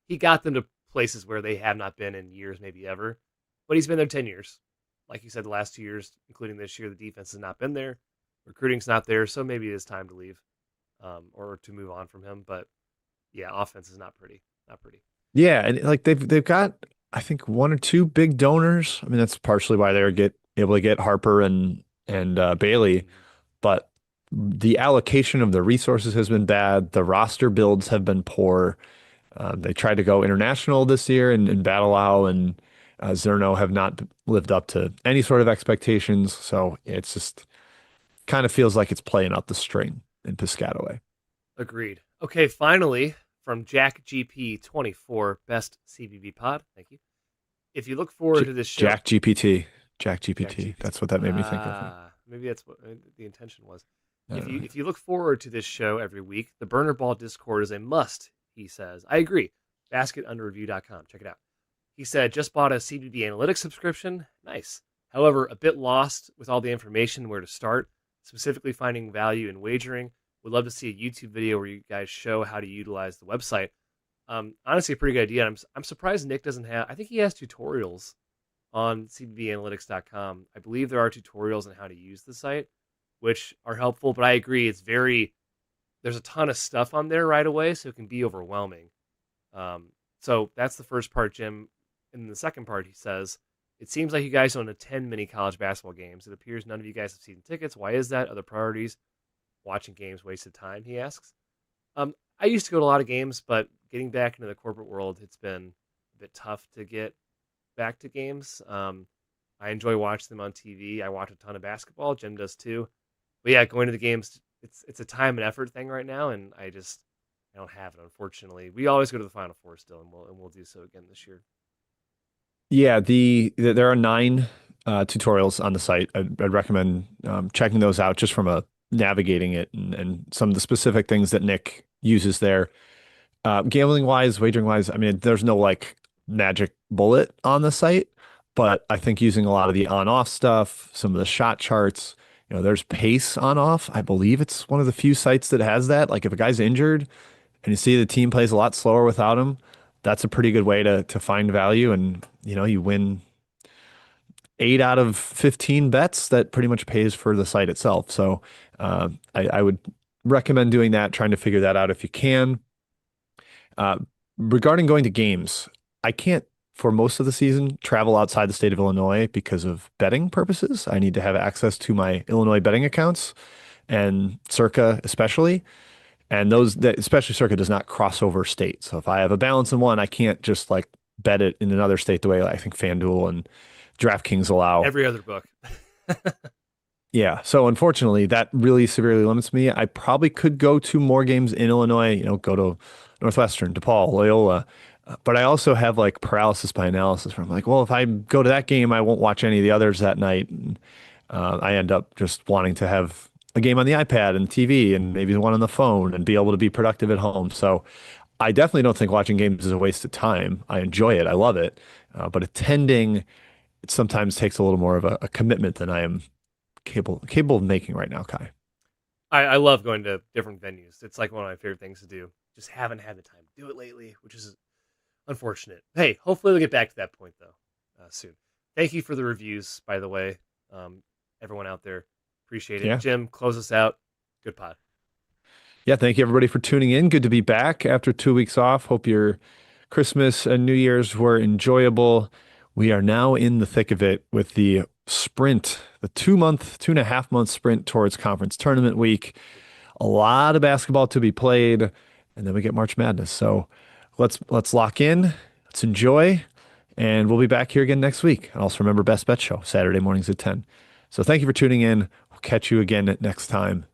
He got them to places where they have not been in years, maybe ever. But he's been there 10 years. Like you said, the last 2 years, including this year, the defense has not been there. Recruiting's not there, so maybe it is time to leave, or to move on from him. But yeah, offense is not pretty. Not pretty. Yeah, and like they've got I think one or two big donors. I mean, that's partially why they're get able to get Harper and Bailey, Mhm. but the allocation of the resources has been bad. The roster builds have been poor. They tried to go international this year, and Battleau and Zerno have not lived up to any sort of expectations. So it's just kind of feels like it's playing out the string in Piscataway. Agreed. Okay, finally, from Jack GP24, best CBB pod. Thank you. If you look forward J to this show, Jack GPT, Jack Jack GPT. GPT. That's what that made me think of. Maybe that's what the intention was. I don't know. If you look forward to this show every week, the Burner Ball Discord is a must. He says, I agree. BasketUnderReview.com. Check it out. He said, just bought a CBB Analytics subscription. Nice. However, a bit lost with all the information where to start, specifically finding value in wagering. Would love to see a YouTube video where you guys show how to utilize the website. Honestly, a pretty good idea. I'm surprised Nick doesn't have. I think he has tutorials on cbbanalytics.com. I believe there are tutorials on how to use the site, which are helpful. But I agree, there's a ton of stuff on there right away, so it can be overwhelming. So that's the first part, Jim. And the second part, he says, it seems like you guys don't attend many college basketball games. It appears none of you guys have season tickets. Why is that? Other priorities? Watching games wasted time, he asks. I used to go to a lot of games, but getting back into the corporate world, it's been a bit tough to get back to games. I enjoy watching them on TV. I watch a ton of basketball. Jim does too. But yeah, going to the games, it's a time and effort thing right now, and I don't have it, unfortunately. We always go to the Final Four still, and we'll do so again this year. Yeah, there are 9 tutorials on the site. I'd recommend checking those out just from a navigating it and some of the specific things that Nick uses there. Gambling wise, wagering wise, I mean, there's no like magic bullet on the site, but I think using a lot of the on off stuff, some of the shot charts, there's pace on off. I believe it's one of the few sites that has that. Like if a guy's injured and you see the team plays a lot slower without him, that's a pretty good way to find value. And, you win 8 out of 15 bets that pretty much pays for the site itself. So I would recommend doing that, trying to figure that out if you can. Uh, Regarding going to games, I can't, for most of the season, travel outside the state of Illinois because of betting purposes. I need to have access to my Illinois betting accounts and Circa especially. And especially Circa does not cross over state. So if I have a balance in one, I can't just like bet it in another state the way I think FanDuel and DraftKings allow. Every other book. Yeah. So unfortunately, that really severely limits me. I probably could go to more games in Illinois, go to Northwestern, DePaul, Loyola. But I also have like paralysis by analysis where I'm like, well, if I go to that game, I won't watch any of the others that night. And, I end up just wanting to have a game on the iPad and TV and maybe one on the phone and be able to be productive at home. So I definitely don't think watching games is a waste of time. I enjoy it. I love it. But attending, it sometimes takes a little more of a commitment than I am capable of making right now, Kai. I love going to different venues. It's like one of my favorite things to do. Just haven't had the time to do it lately, which is unfortunate. Hey, hopefully we'll get back to that point though soon. Thank you for the reviews, by the way, everyone out there. Appreciate it. Yeah. Jim, close us out. Good pod. Yeah, thank you everybody for tuning in. Good to be back after 2 weeks off. Hope your Christmas and New Year's were enjoyable. We are now in the thick of it with the sprint, the 2-month, 2.5 month sprint towards conference tournament week. A lot of basketball to be played, and then we get March Madness. So let's lock in, let's enjoy, and we'll be back here again next week. And also remember Best Bet Show, Saturday mornings at 10. So thank you for tuning in. We'll catch you again next time.